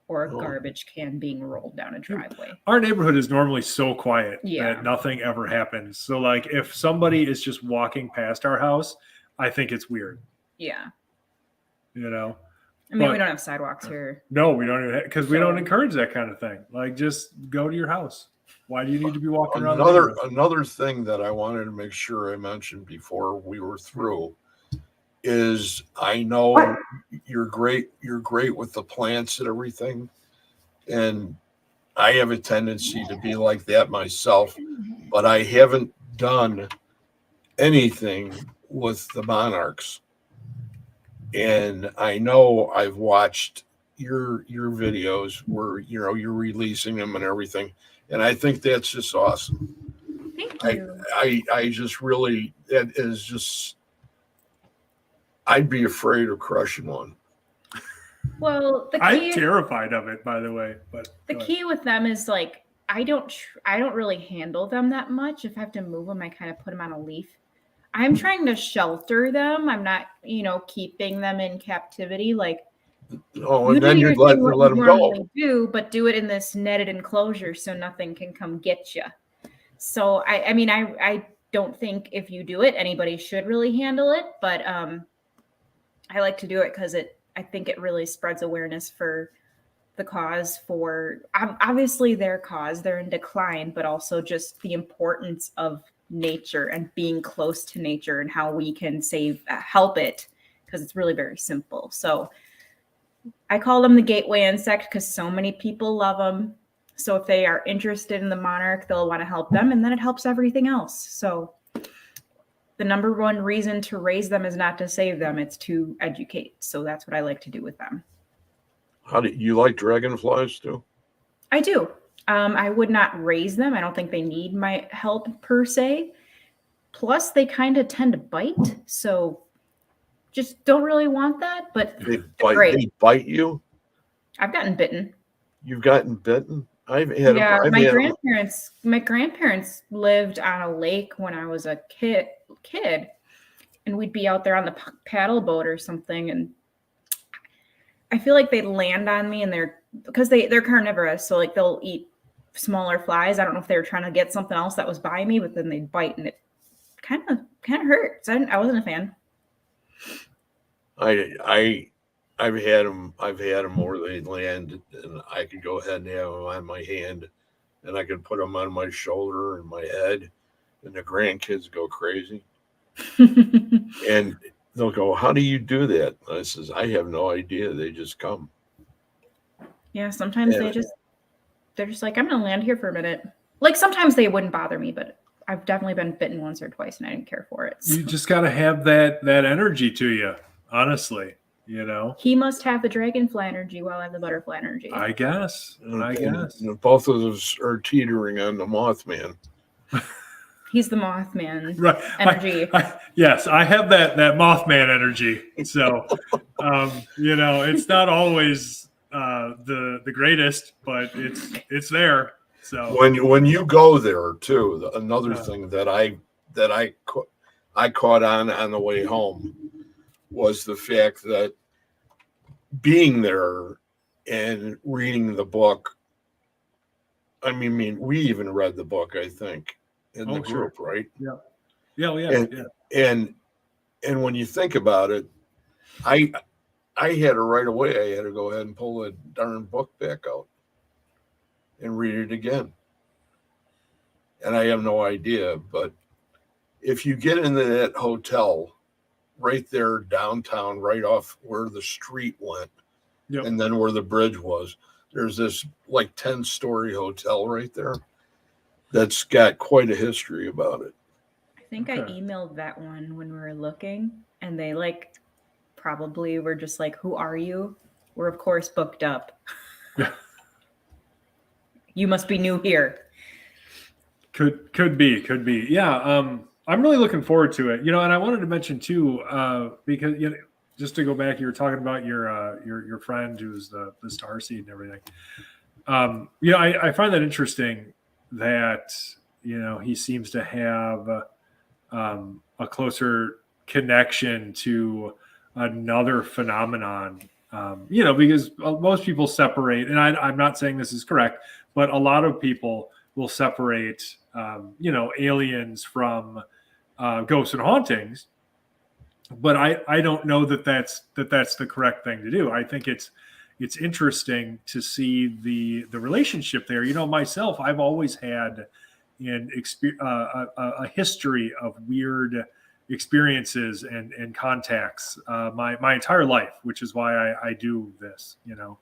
or a garbage can being rolled down a driveway. Our neighborhood is normally so quiet that nothing ever happens. So, like, if somebody is just walking past our house, I think it's weird. Yeah. I mean, we don't have sidewalks here. No, we don't even, because we don't encourage that kind of thing. Like, just go to your house. Why do you need to be walking around? Another thing that I wanted to make sure I mentioned before we were through is, I know you're great with the plants and everything, and I have a tendency to be like that myself, but I haven't done anything with the monarchs. And I know I've watched your videos where you're releasing them and everything, and I think that's just awesome. Thank you. I just really, that is just, I'd be afraid of crushing one. Well, I'm terrified of it, by the way. But the key with them is, like, I don't really handle them that much. If I have to move them, I kind of put them on a leaf. I'm trying to shelter them. I'm not, keeping them in captivity. Like, and then you'd let them go. But do it in this netted enclosure so nothing can come get you. So I don't think if you do it, anybody should really handle it. But I like to do it because I think it really spreads awareness for the cause for obviously their cause, they're in decline, but also just the importance of nature and being close to nature and how we can help it, because it's really very simple. So I call them the gateway insect because so many people love them. So if they are interested in the monarch, they'll want to help them, and then it helps everything else. So the number one reason to raise them is not to save them, it's to educate. So that's what I like to do with them. How do you like dragonflies too? I do. I would not raise them. I don't think they need my help per se. Plus, they kind of tend to bite. So just don't really want that. But They they're great. They bite you? I've gotten bitten. You've gotten bitten? I've had my grandparents lived on a lake when I was a kid, and we'd be out there on the paddle boat or something, and I feel like they land on me, and they're carnivorous, so like they'll eat smaller flies. I don't know if they were trying to get something else that was by me, but then they'd bite, and it kind of hurts. I wasn't a fan. I've had them where they land, and I could go ahead and have them on my hand, and I could put them on my shoulder and my head, and the grandkids go crazy. And they'll go, "How do you do that?" And I says, "I have no idea. They just come." Yeah, sometimes they're just like, I'm gonna land here for a minute. Like sometimes they wouldn't bother me, but I've definitely been bitten once or twice, and I didn't care for it. So. You just got to have that energy to you, honestly. You know, he must have the dragonfly energy while I have the butterfly energy. I guess. And both of us are teetering on the Mothman. He's the Mothman right. energy. Yes, I have that Mothman energy. So, you know, it's not always the greatest, but it's there. So when you go there too, another thing that I caught on the way home was the fact that being there and reading the book. I mean, we even read the book, I think, in the group, sure. right? Yeah. And when you think about it, I had to right away. I had to go ahead and pull the darn book back out and read it again. And I have no idea, but if you get into that hotel right there downtown, right off where the street went, and then where the bridge was, there's this like 10-story hotel right there that's got quite a history about it. I think I emailed that one when we were looking, and they like probably were just like, "Who are you?" We're of course booked up. You must be new here. Could be. Yeah. I'm really looking forward to it. You know, and I wanted to mention too, because you know, just to go back, you were talking about your friend who's the star seed and everything. You know, I find that interesting that, you know, he seems to have a closer connection to another phenomenon. You know, because most people separate, and I'm not saying this is correct, but a lot of people will separate, you know, aliens from ghosts and hauntings. But I don't know that's the correct thing to do. I think it's interesting to see the relationship there. You know, myself, I've always had a history of weird experiences and contacts my entire life, which is why I do this. You know,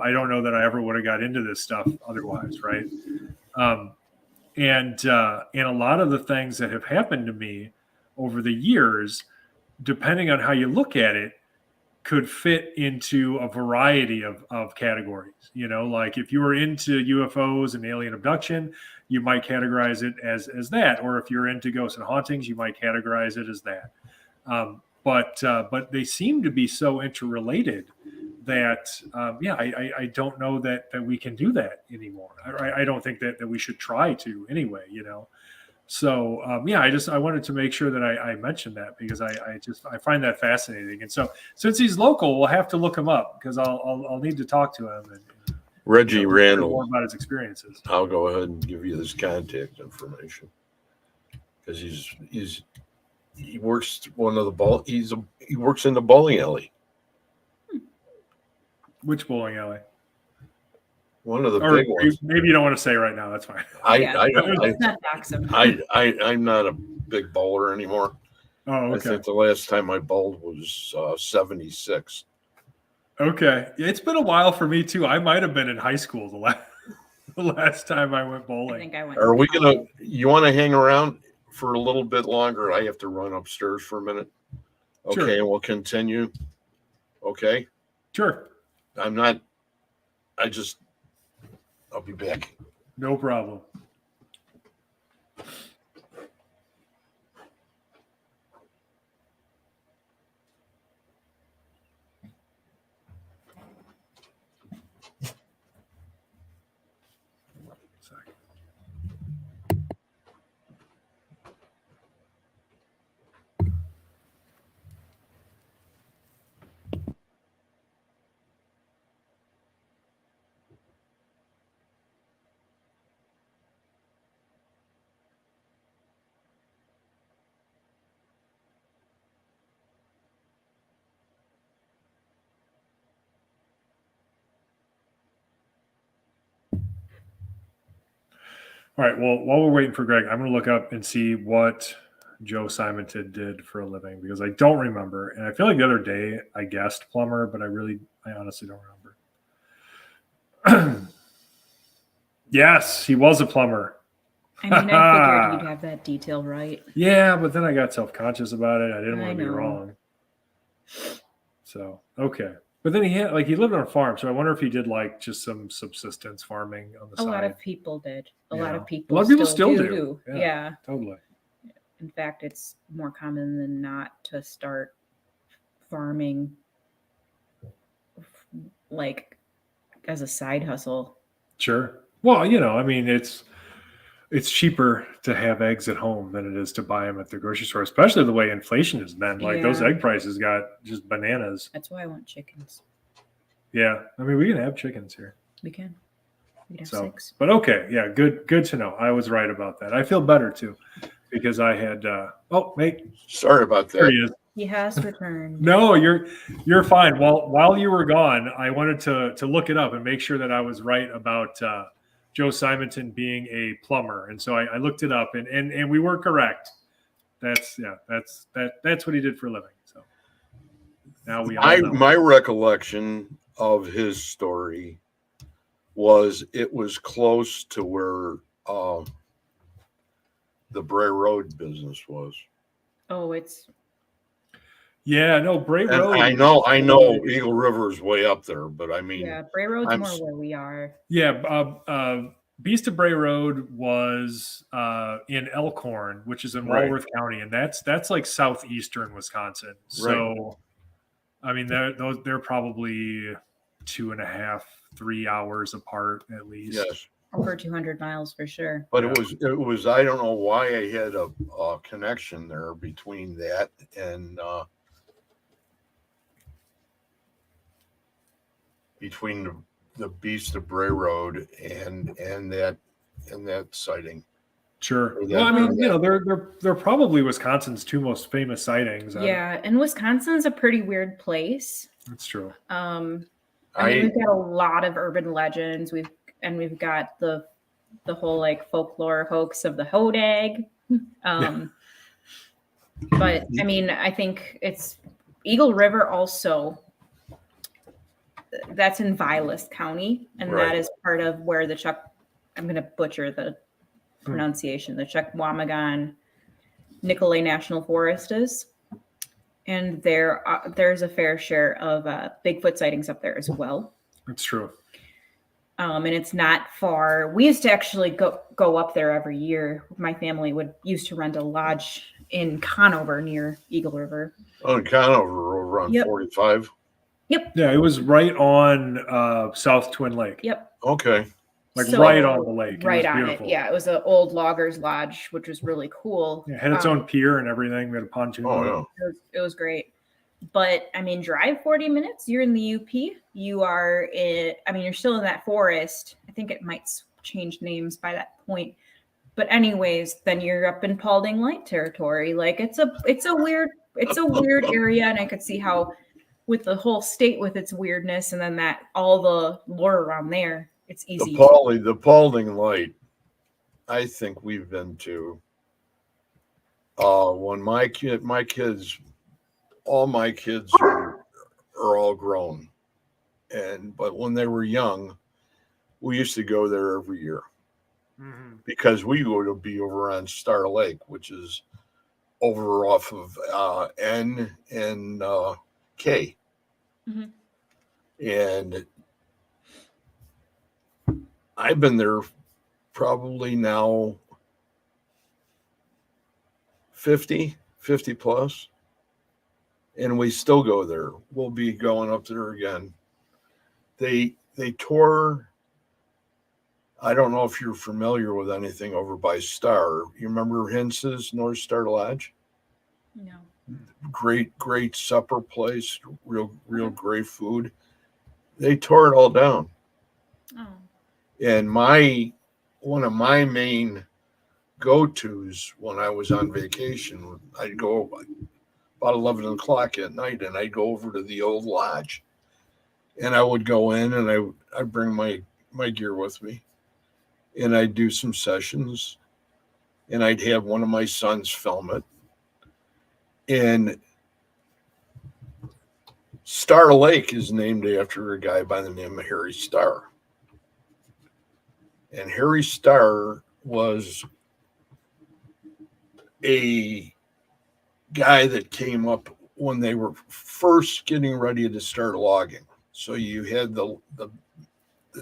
I don't know that I ever would have got into this stuff otherwise, right? And a lot of the things that have happened to me over the years, depending on how you look at it, could fit into a variety of categories. You know, like if you were into UFOs and alien abduction, you might categorize it as that. Or if you're into ghosts and hauntings, you might categorize it as that. But they seem to be so interrelated that, I don't know that we can do that anymore. I don't think that we should try to anyway, you know? So, I wanted to make sure that I mentioned that because I find that fascinating. And so since he's local, we'll have to look him up because I'll need to talk to him and Reggie Randall, more about his experiences. I'll go ahead and give you his contact information because he works he works in the bowling alley. Which bowling alley? One of the Or big ones. maybe you don't want to say right now. That's fine. Let's not dox him. I'm not a big bowler anymore. Oh, I okay. think the last time I bowled was 76. Okay. It's been a while for me too. I might have been in high school the last time I went I bowling. think I went. Are we gonna? You want to hang around for a little bit longer? I have to run upstairs for a minute. Okay, Sure. and we'll continue. Okay, Sure. I'm not. I'll be back. No problem. All right. Well, while we're waiting for Greg, I'm going to look up and see what Joe Simonton did for a living because I don't remember. And I feel like the other day I guessed plumber, but I honestly don't remember. Yes, he was a plumber. I mean, I figured you'd have that detail right. Yeah, but then I got self-conscious about it. I didn't want to be know. wrong. So, okay. But then he lived on a farm, so I wonder if he did like just some subsistence farming on the A side. lot of people did. A lot Yeah. of people. A lot of people still do. Yeah. Totally. In fact, it's more common than not to start farming like as a side hustle. Sure. Well, I mean, it's cheaper to have eggs at home than it is to buy them at the grocery store, especially the way inflation has been. Like those Yeah. egg prices got just bananas. That's why I want chickens. Yeah. I mean, we can have chickens here. We can. We can have So, 6. but okay. Yeah. Good to know. I was right about that. I feel better too because I had, mate, Sorry about there that. he is. He has returned. No, you're fine. While you were gone, I wanted to look it up and make sure that I was right about Joe Simonton being a plumber, and so I looked it up, and we were correct. That's what he did for a living. So now we all know. My recollection of his story was it was close to where the Bray Road business was. Oh, it's Yeah, no, Bray And Road. I know Eagle River is way up there, but I mean, yeah. Bray Road's I'm more s- where we are. Yeah, Beast of Bray Road was in Elkhorn, which is in Right. Walworth County, and that's like southeastern Wisconsin. So, I mean, they're probably 2.5, 3 hours apart at least. yes. Over 200 miles for sure. But Yeah. it was I don't know why I had a connection there between that and between the Beast of Bray Road and that sighting. Sure. Or that- Well, I mean, or they're probably Wisconsin's 2 most famous sightings. Yeah, and Wisconsin's a pretty weird place. That's true. I mean, I we've got a lot of urban legends. We've got the whole like folklore hoax of the hodag. But I mean, I think it's Eagle River also. That's in Vilas County, and Right. that is part of where I'm going to butcher the pronunciation, the Chequamegon Nicolay National Forest is. And there's a fair share of Bigfoot sightings up there as well. That's true. And it's not far. We used to actually go up there every year. My family used to rent a lodge in Conover near Eagle River. on Conover over on Yep. 45. Yeah, it was right on South Twin Lake. Yep. Okay. Like So- right on the lake. It Right was on beautiful. it. Yeah, it was an old loggers lodge, which was really cool. Yeah, it had its own pier and everything. We had a pontoon. Oh boat. no. It was great. But I mean, drive 40 minutes, you're in the UP. You're still in that forest. I think it might change names by that point. But anyways, then you're up in Paulding Light territory. Like it's a weird area, and I could see how with the whole state with its weirdness and then that all the lore around there, it's easy. The Paulding Light, I think we've been to. When all my kids are all grown, but when they were young, we used to go there every year because we would be over on Star Lake, which is over off of N and K, Mhm. and I've been there probably now 50 plus, and we still go there. We'll be going up there again. They tore. I don't know if you're familiar with anything over by Star. You remember Hince's North Star Lodge? No. Great supper place, real great food. They tore it all down. Oh. And one of my main go-tos when I was on vacation, I'd go about 11 o'clock at night, and I'd go over to the old lodge, and I would go in, and I'd bring my gear with me, and I'd do some sessions, and I'd have one of my sons film it. And Star Lake is named after a guy by the name of Harry Starr. And Harry Starr was a guy that came up when they were first getting ready to start logging. So you had the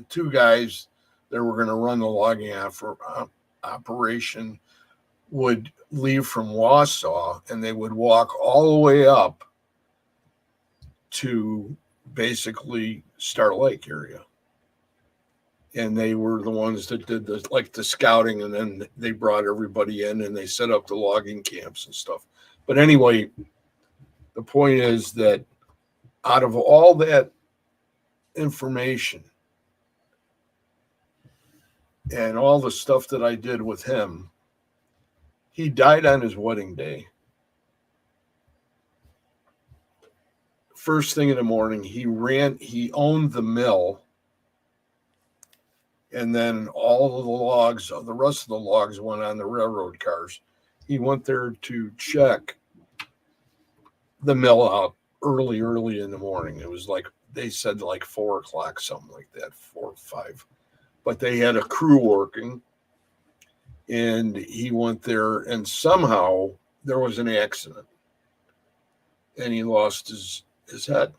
two guys that were going to run the logging operation would leave from Wausau, and they would walk all the way up to basically Star Lake area. And they were the ones that did the scouting, and then they brought everybody in and they set up the logging camps and stuff. But anyway, the point is that out of all that information and all the stuff that I did with him, he died on his wedding day. First thing in the morning, he owned the mill. And then all of the rest of the logs went on the railroad cars. He went there to check the mill out early in the morning. It was like, they said like 4 o'clock, something like that, 4 or 5. But they had a crew working, and he went there, and somehow there was an accident, and he lost his head.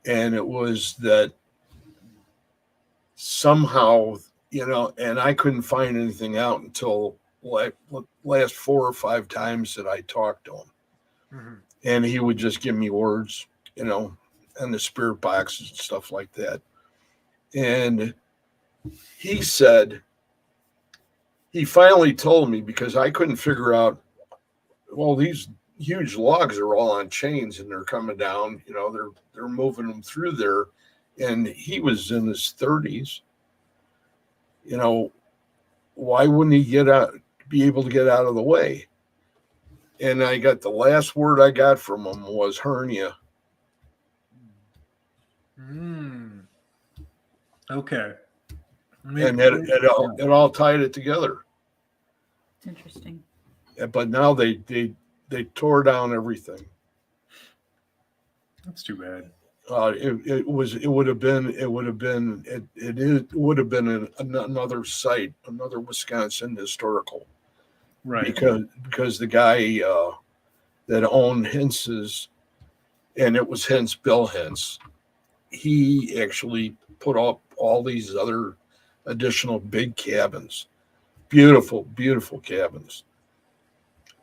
And it was that somehow, and I couldn't find anything out until last 4 or 5 times that I talked to him. Mm-hmm. And he would just give me words, and the spirit boxes and stuff like that. And he said, he finally told me, because I couldn't figure out, well, these huge logs are all on chains and they're coming down, they're moving them through there. And he was in his 30s. Why wouldn't he be able to get out of the way? And I got the last word I got from him was hernia. Okay. And it all tied it together. Interesting. But now they tore down everything. That's too bad. It would have been another site, another Wisconsin historical, right? Because the guy that owned Hince's, and it was Bill Hince, he actually put up all these other additional big cabins, beautiful cabins.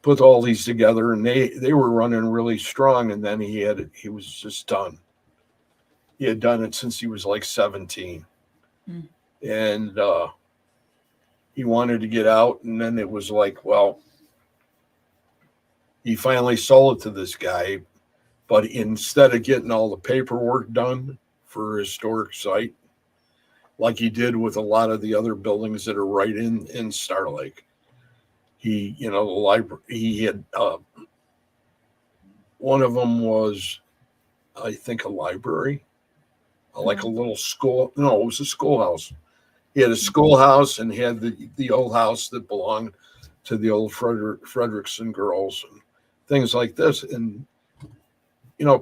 Put all these together, and they were running really strong. And then he was just done. He had done it since he was like 17. And he wanted to get out. And then it was like, well, he finally sold it to this guy. But instead of getting all the paperwork done for a historic site, like he did with a lot of the other buildings that are right in Star Lake, the library, he had, one of them was, I think, a library. like a little school. No, it was a schoolhouse. He had a schoolhouse and he had the old house that belonged to the old Frederickson girls and things like this. And,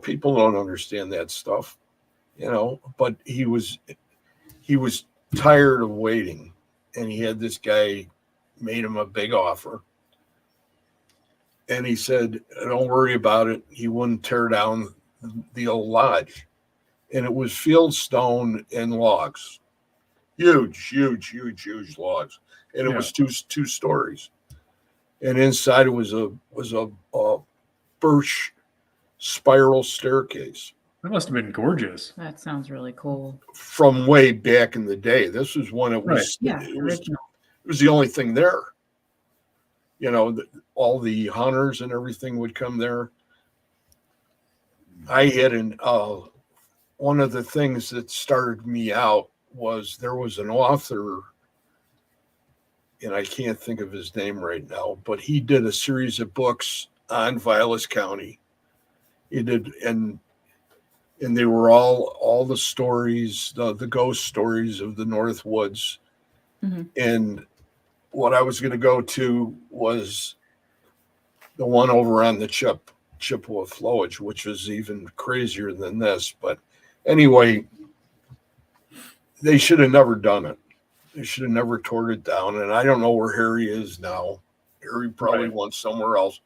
people don't understand that stuff, but he was tired of waiting, and he had this guy made him a big offer. And he said, don't worry about it. He wouldn't tear down the old lodge. And it was field stone and logs. Huge logs. And it was two stories. And inside it was a birch spiral staircase. That must have been gorgeous. That sounds really cool. From way back in the day. This was when it was original. It was the only thing there. All the hunters and everything would come there. I had one of the things that started me out was there was an author, and I can't think of his name right now, but he did a series of books on Vilas County. He did, and they were all the stories, the ghost stories of the North Woods. Mm-hmm. And what I was going to go to was the one over on the Chippewa flowage, which was even crazier than this. But anyway, they should have never done it. They should have never torn it down. And I don't know where Harry is now. Harry probably went somewhere else.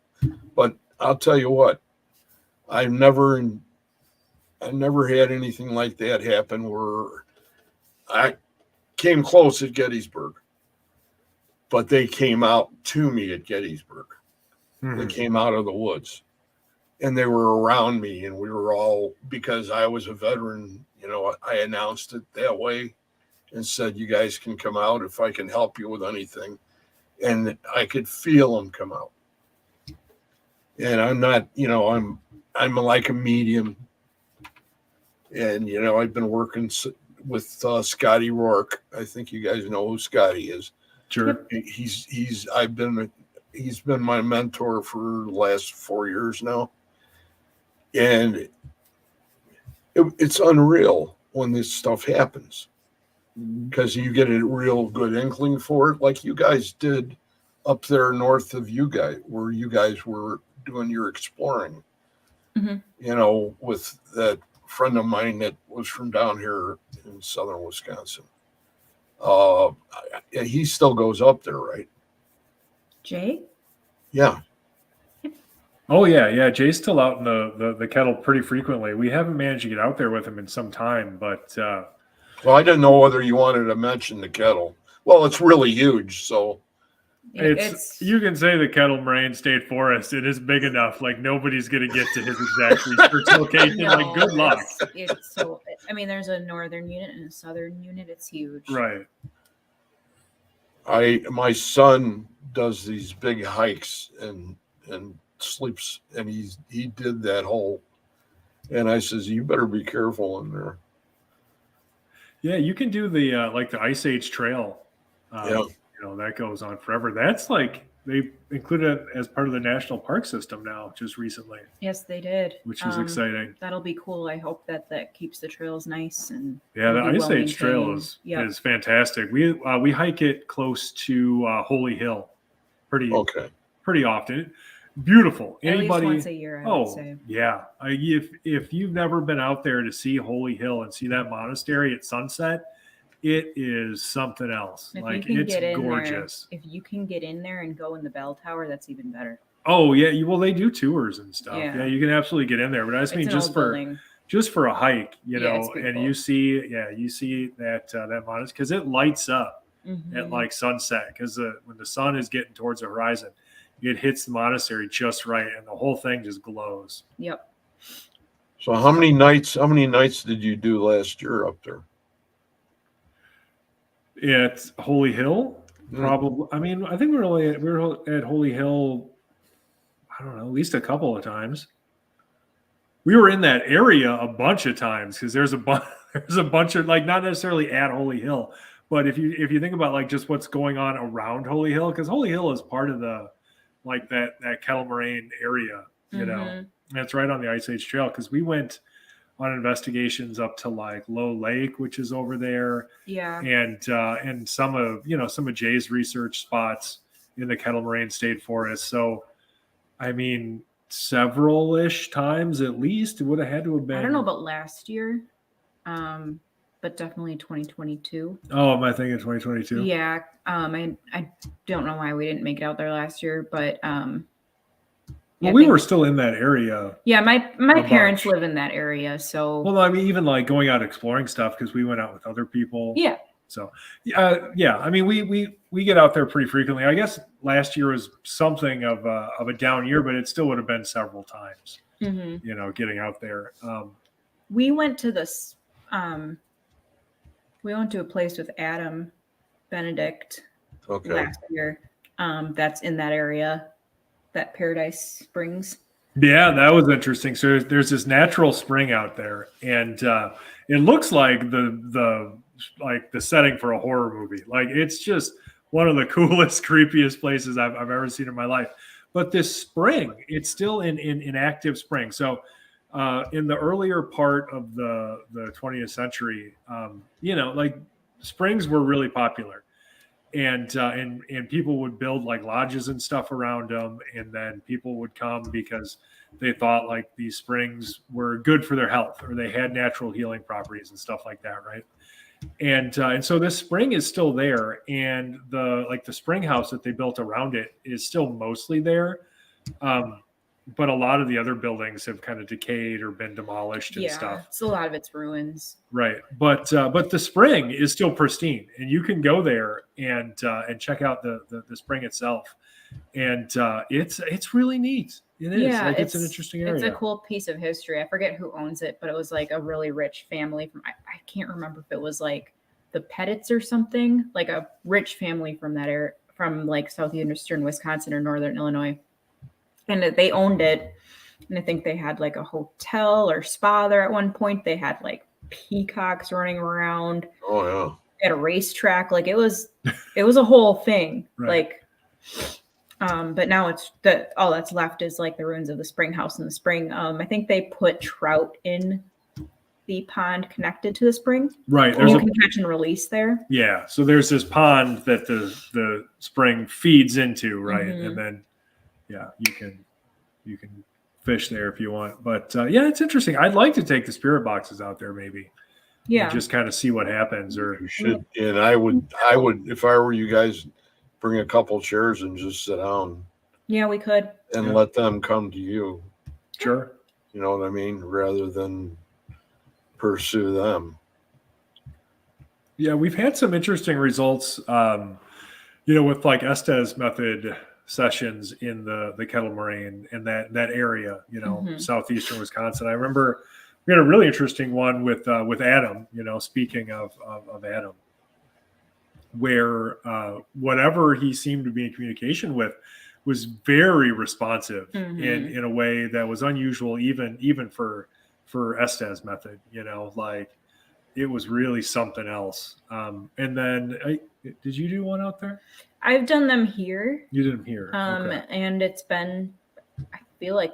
But I'll tell you what, I never had anything like that happen where I came close at Gettysburg, but they came out to me at Gettysburg. Mm-hmm. They came out of the woods and they were around me, and we were all, because I was a veteran, I announced it that way and said, you guys can come out if I can help you with anything. And I could feel them come out. And I'm not, I'm like a medium. And, I've been working with Scotty Rourke. I think you guys know who Scotty is. Sure. He's been my mentor for the last 4 years now. And it's unreal when this stuff happens, because you get a real good inkling for it, like you guys did up there north of you guys, where you guys were doing your exploring. Mm-hmm. With that friend of mine that was from down here in southern Wisconsin. He still goes up there, right? Jay? Yeah. Oh yeah. Jay's still out in the kettle pretty frequently. We haven't managed to get out there with him in some time, but well, I didn't know whether you wanted to mention the kettle. Well, it's really huge, so it's you can say the Kettle Moraine State Forest. It is big enough, like nobody's gonna get to his exact research location. No, like, good luck. It's so. I mean, there's a northern unit and a southern unit. It's huge. Right. My son does these big hikes and sleeps, and he did that whole, and I says, you better be careful in there. Yeah, you can do the like the Ice Age Trail. That goes on forever. That's like they included it as part of the national park system now, just recently. Yes, they did, which is exciting. That'll be cool. I hope that keeps the trails nice and the Ice Age Trail is fantastic. We hike it close to Holy Hill, pretty often. Beautiful. Anybody? At least once a year, I would say. Yeah. If you've never been out there to see Holy Hill and see that monastery at sunset, it is something else. It's gorgeous. If you can get in there and go in the bell tower, that's even better. Oh yeah, well they do tours and stuff. Yeah, you can absolutely get in there. But I just mean just for a hike, and you see that monastery, because it lights up at like sunset, because when the sun is getting towards the horizon, it hits the monastery just right, and the whole thing just glows. Yep. So how many nights did you do last year up there? At Holy Hill, probably. I mean, I think we were at Holy Hill, I don't know, at least a couple of times. We were in that area a bunch of times, because there's a bunch of, like, not necessarily at Holy Hill, but if you think about like just what's going on around Holy Hill, because Holy Hill is part of the like that Kettle Moraine area, and it's right on the Ice Age Trail, because we went on investigations up to like Low Lake, which is over there, Yeah. and some of Jay's research spots in the Kettle Moraine State Forest. So, I mean, several-ish times at least. It would have had to have been. I don't know about last year, but definitely 2022. Oh, am I thinking 2022? Yeah. I don't know why we didn't make it out there last year, but Well, we were still in that area. Yeah, my parents bunch. live in that area, so. Well, I mean, even like going out exploring stuff because we went out with other people. Yeah. So, yeah. I mean, we get out there pretty frequently. I guess last year was something of a down year, but it still would have been several times. Mm-hmm. Getting out there. We went to this. We went to a place with Adam Benedict last year. That's in that area. That Paradise Springs. Yeah, that was interesting. So there's this natural spring out there, and it looks like the setting for a horror movie. Like it's just one of the coolest, creepiest places I've ever seen in my life. But this spring, it's still in active spring. So in the earlier part of the 20th century, like springs were really popular. And people would build like lodges and stuff around them, and then people would come because they thought like these springs were good for their health, or they had natural healing properties and stuff like that, right? And so this spring is still there, and the spring house that they built around it is still mostly there, but a lot of the other buildings have kind of decayed or been demolished and stuff. So a lot of it's ruins. Right, but the spring is still pristine, and you can go there and check out the spring itself, and it's really neat. It is. Yeah, it's an interesting area. It's a cool piece of history. I forget who owns it, but it was like a really rich family from. I can't remember if it was like the Pettits or something, like a rich family from that area, from like southeastern Wisconsin or northern Illinois. And they owned it, and I think they had like a hotel or spa there at one point. They had like peacocks running around. Oh yeah. They had a racetrack. Like it was a whole thing. Right. But now it's all that's left is like the ruins of the spring house in the spring. I think they put trout in the pond connected to the spring. Right. You can catch and release there. Yeah. So there's this pond that the spring feeds into, right, and then. Yeah, you can fish there if you want. But it's interesting. I'd like to take the spirit boxes out there maybe. Yeah. And just kind of see what happens. Or you should. And I would if I were you guys, bring a couple chairs and just sit down. Yeah, we could. And let them come to you. Sure. You know what I mean? Rather than pursue them. Yeah, we've had some interesting results, with like Estes method sessions in the Kettle Moraine and that area, southeastern Wisconsin. I remember we had a really interesting one with Adam, speaking of Adam, where whatever he seemed to be in communication with was very responsive in a way that was unusual, even for Estes method, like it was really something else. And then did you do one out there? I've done them here. You did them here. Okay. And it's been, I feel like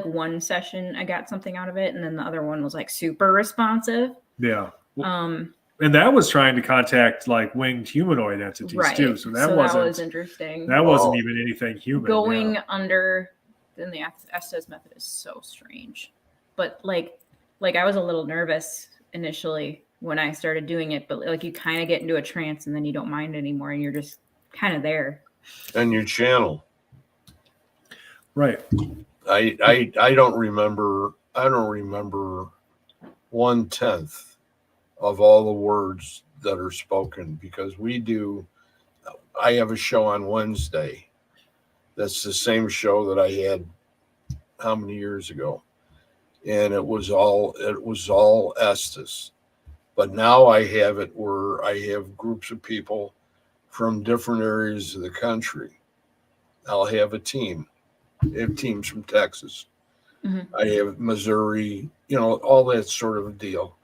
one session I got something out of it, and then the other one was like super responsive. Yeah. And that was trying to contact like winged humanoid entities too. So that was interesting. That wasn't even anything human. Going under then the Estes method is so strange. But like I was a little nervous initially when I started doing it, but like you kind of get into a trance and then you don't mind anymore and you're just kind of there. And you channel. Right. I don't remember 1/10 of all the words that are spoken because I have a show on Wednesday. That's the same show that I had how many years ago. And it was all Estes. But now I have it where I have groups of people from different areas of the country. I'll have a team. I have teams from Texas. I have Missouri, all that sort of a deal.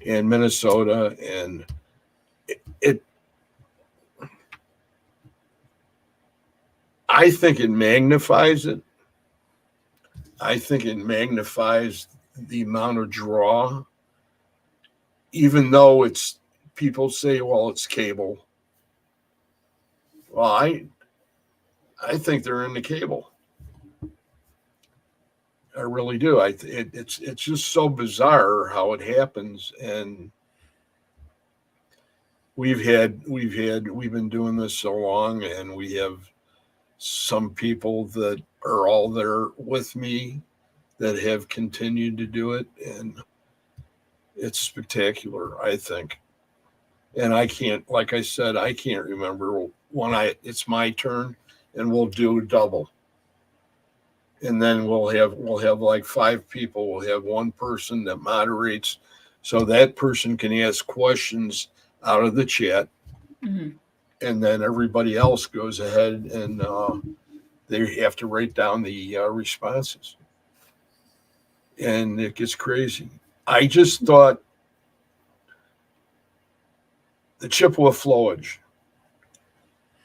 And Minnesota. And I think it magnifies it. I think it magnifies the amount of draw, even though it's people say, well, it's cable. Well, I think they're in the cable. I really do. It's just so bizarre how it happens, and we've been doing this so long, and we have some people that are all there with me that have continued to do it, and it's spectacular, I think. And I can't, like I said, I can't remember when it's my turn, and we'll do double. And then we'll have like 5 people. We'll have one person that moderates, so that person can ask questions out of the chat, Mhm. and then everybody else goes ahead and they have to write down the responses, and it gets crazy. I just thought the Chippewa flowage.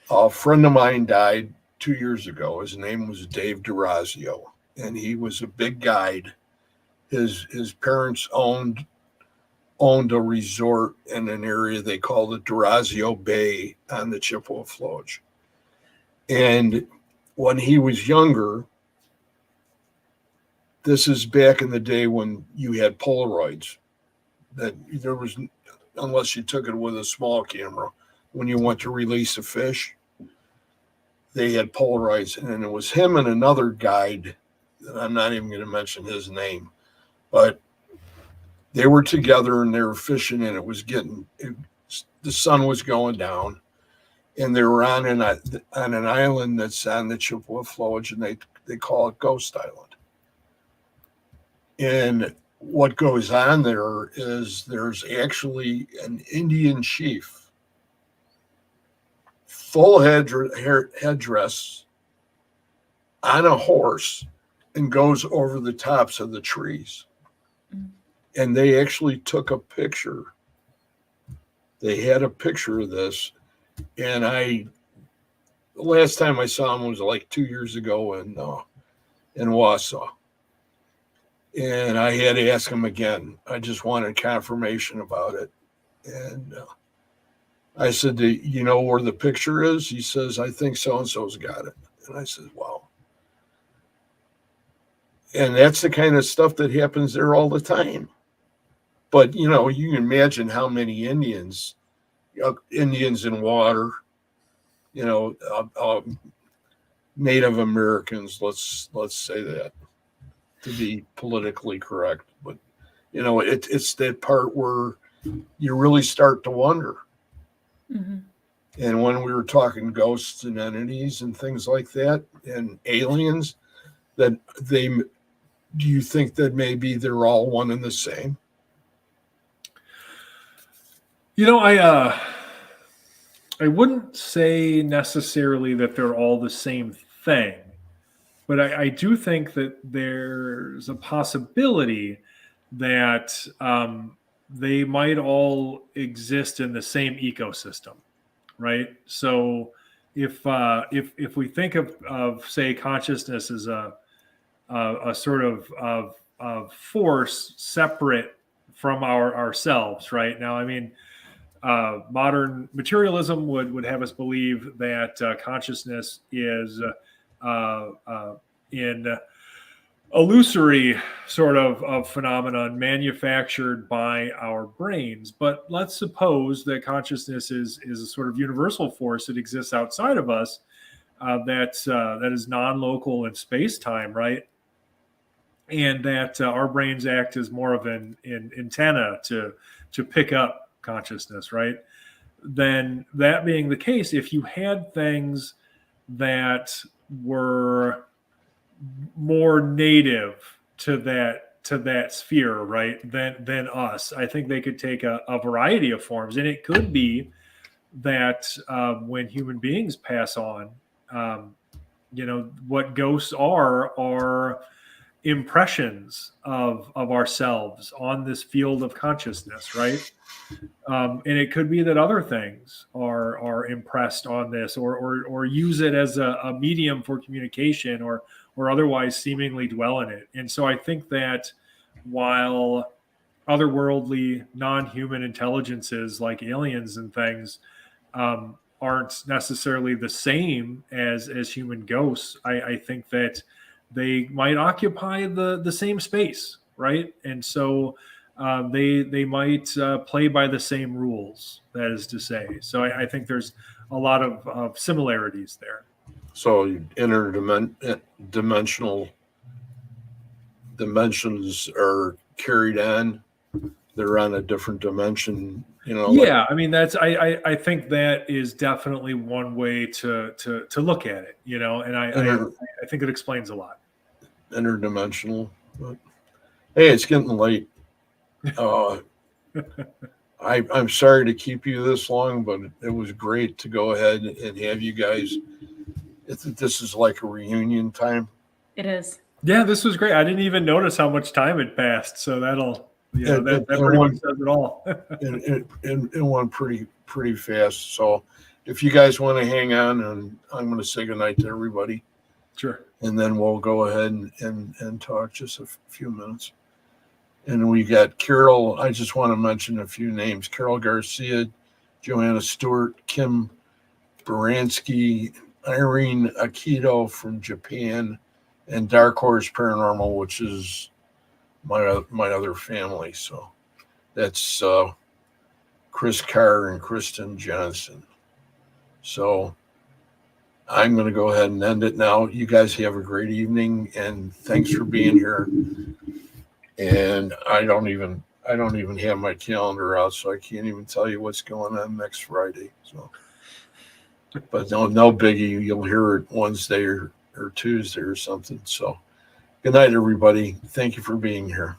A friend of mine died 2 years ago. His name was Dave DeRazio, and he was a big guide. His parents owned a resort in an area they called the DeRazio Bay on the Chippewa flowage. And when he was younger, this is back in the day when you had Polaroids, that there was, unless you took it with a small camera, when you went to release a fish, they had Polaroids, and it was him and another guide that I'm not even going to mention his name, but they were together and they were fishing, and the sun was going down, and they were on an island that's on the Chippewa flowage, and they call it Ghost Island. And what goes on there is there's actually an Indian chief, full headdress, on a horse, and goes over the tops of the trees. And they actually took a picture. They had a picture of this. And the last time I saw him was like 2 years ago in Wausau. And I had to ask him again. I just wanted confirmation about it. And I said, do you know where the picture is? He says, I think so-and-so's got it. And I said, wow. And that's the kind of stuff that happens there all the time. But, you can imagine how many Indians in water, Native Americans, let's say that, to be politically correct. But, it's that part where you really start to wonder. Mm-hmm. And when we were talking ghosts and entities and things like that and aliens, do you think that maybe they're all one and the same? I wouldn't say necessarily that they're all the same thing, but I do think that there's a possibility that they might all exist in the same ecosystem, right? So if we think of say consciousness as a sort of force separate from ourselves, right? Now, I mean, modern materialism would have us believe that consciousness is in illusory sort of phenomenon manufactured by our brains. But let's suppose that consciousness is a sort of universal force that exists outside of us, that is non-local in space-time, right? And that our brains act as more of an antenna to pick up consciousness, right? Then that being the case, if you had things that were more native to that sphere, right, than us, I think they could take a variety of forms. And it could be that when human beings pass on, what ghosts are impressions of ourselves on this field of consciousness, right? And it could be that other things are impressed on this, or use it as a medium for communication, or otherwise seemingly dwell in it. And so I think that while otherworldly, non-human intelligences like aliens and things aren't necessarily the same as human ghosts, I think that they might occupy the same space, right? And so they might play by the same rules. That is to say, so I think there's a lot of similarities there. So interdimensional dimensions are carried on. They're on a different dimension, Yeah, I mean I think that is definitely one way to look at it, and I think it explains a lot. Interdimensional. But, hey, it's getting late. I'm sorry to keep you this long, but it was great to go ahead and have you guys. This is like a reunion time. It is. Yeah, this was great. I didn't even notice how much time had passed. So that'll, that pretty much says it all. It went pretty fast. So if you guys want to hang on, and I'm going to say goodnight to everybody. Sure. And then we'll go ahead and talk just a few minutes. And we got Carol. I just want to mention a few names: Carol Garcia, Joanna Stewart, Kim Baranski, Irene Akito from Japan, and Dark Horse Paranormal, which is my other family. So that's Chris Carr and Kristen Johnson. So I'm going to go ahead and end it now. You guys have a great evening, and thanks for being here. And I don't even have my calendar out, so I can't even tell you what's going on next Friday. So, but no biggie. You'll hear it Wednesday or Tuesday or something. So, good night, everybody. Thank you for being here.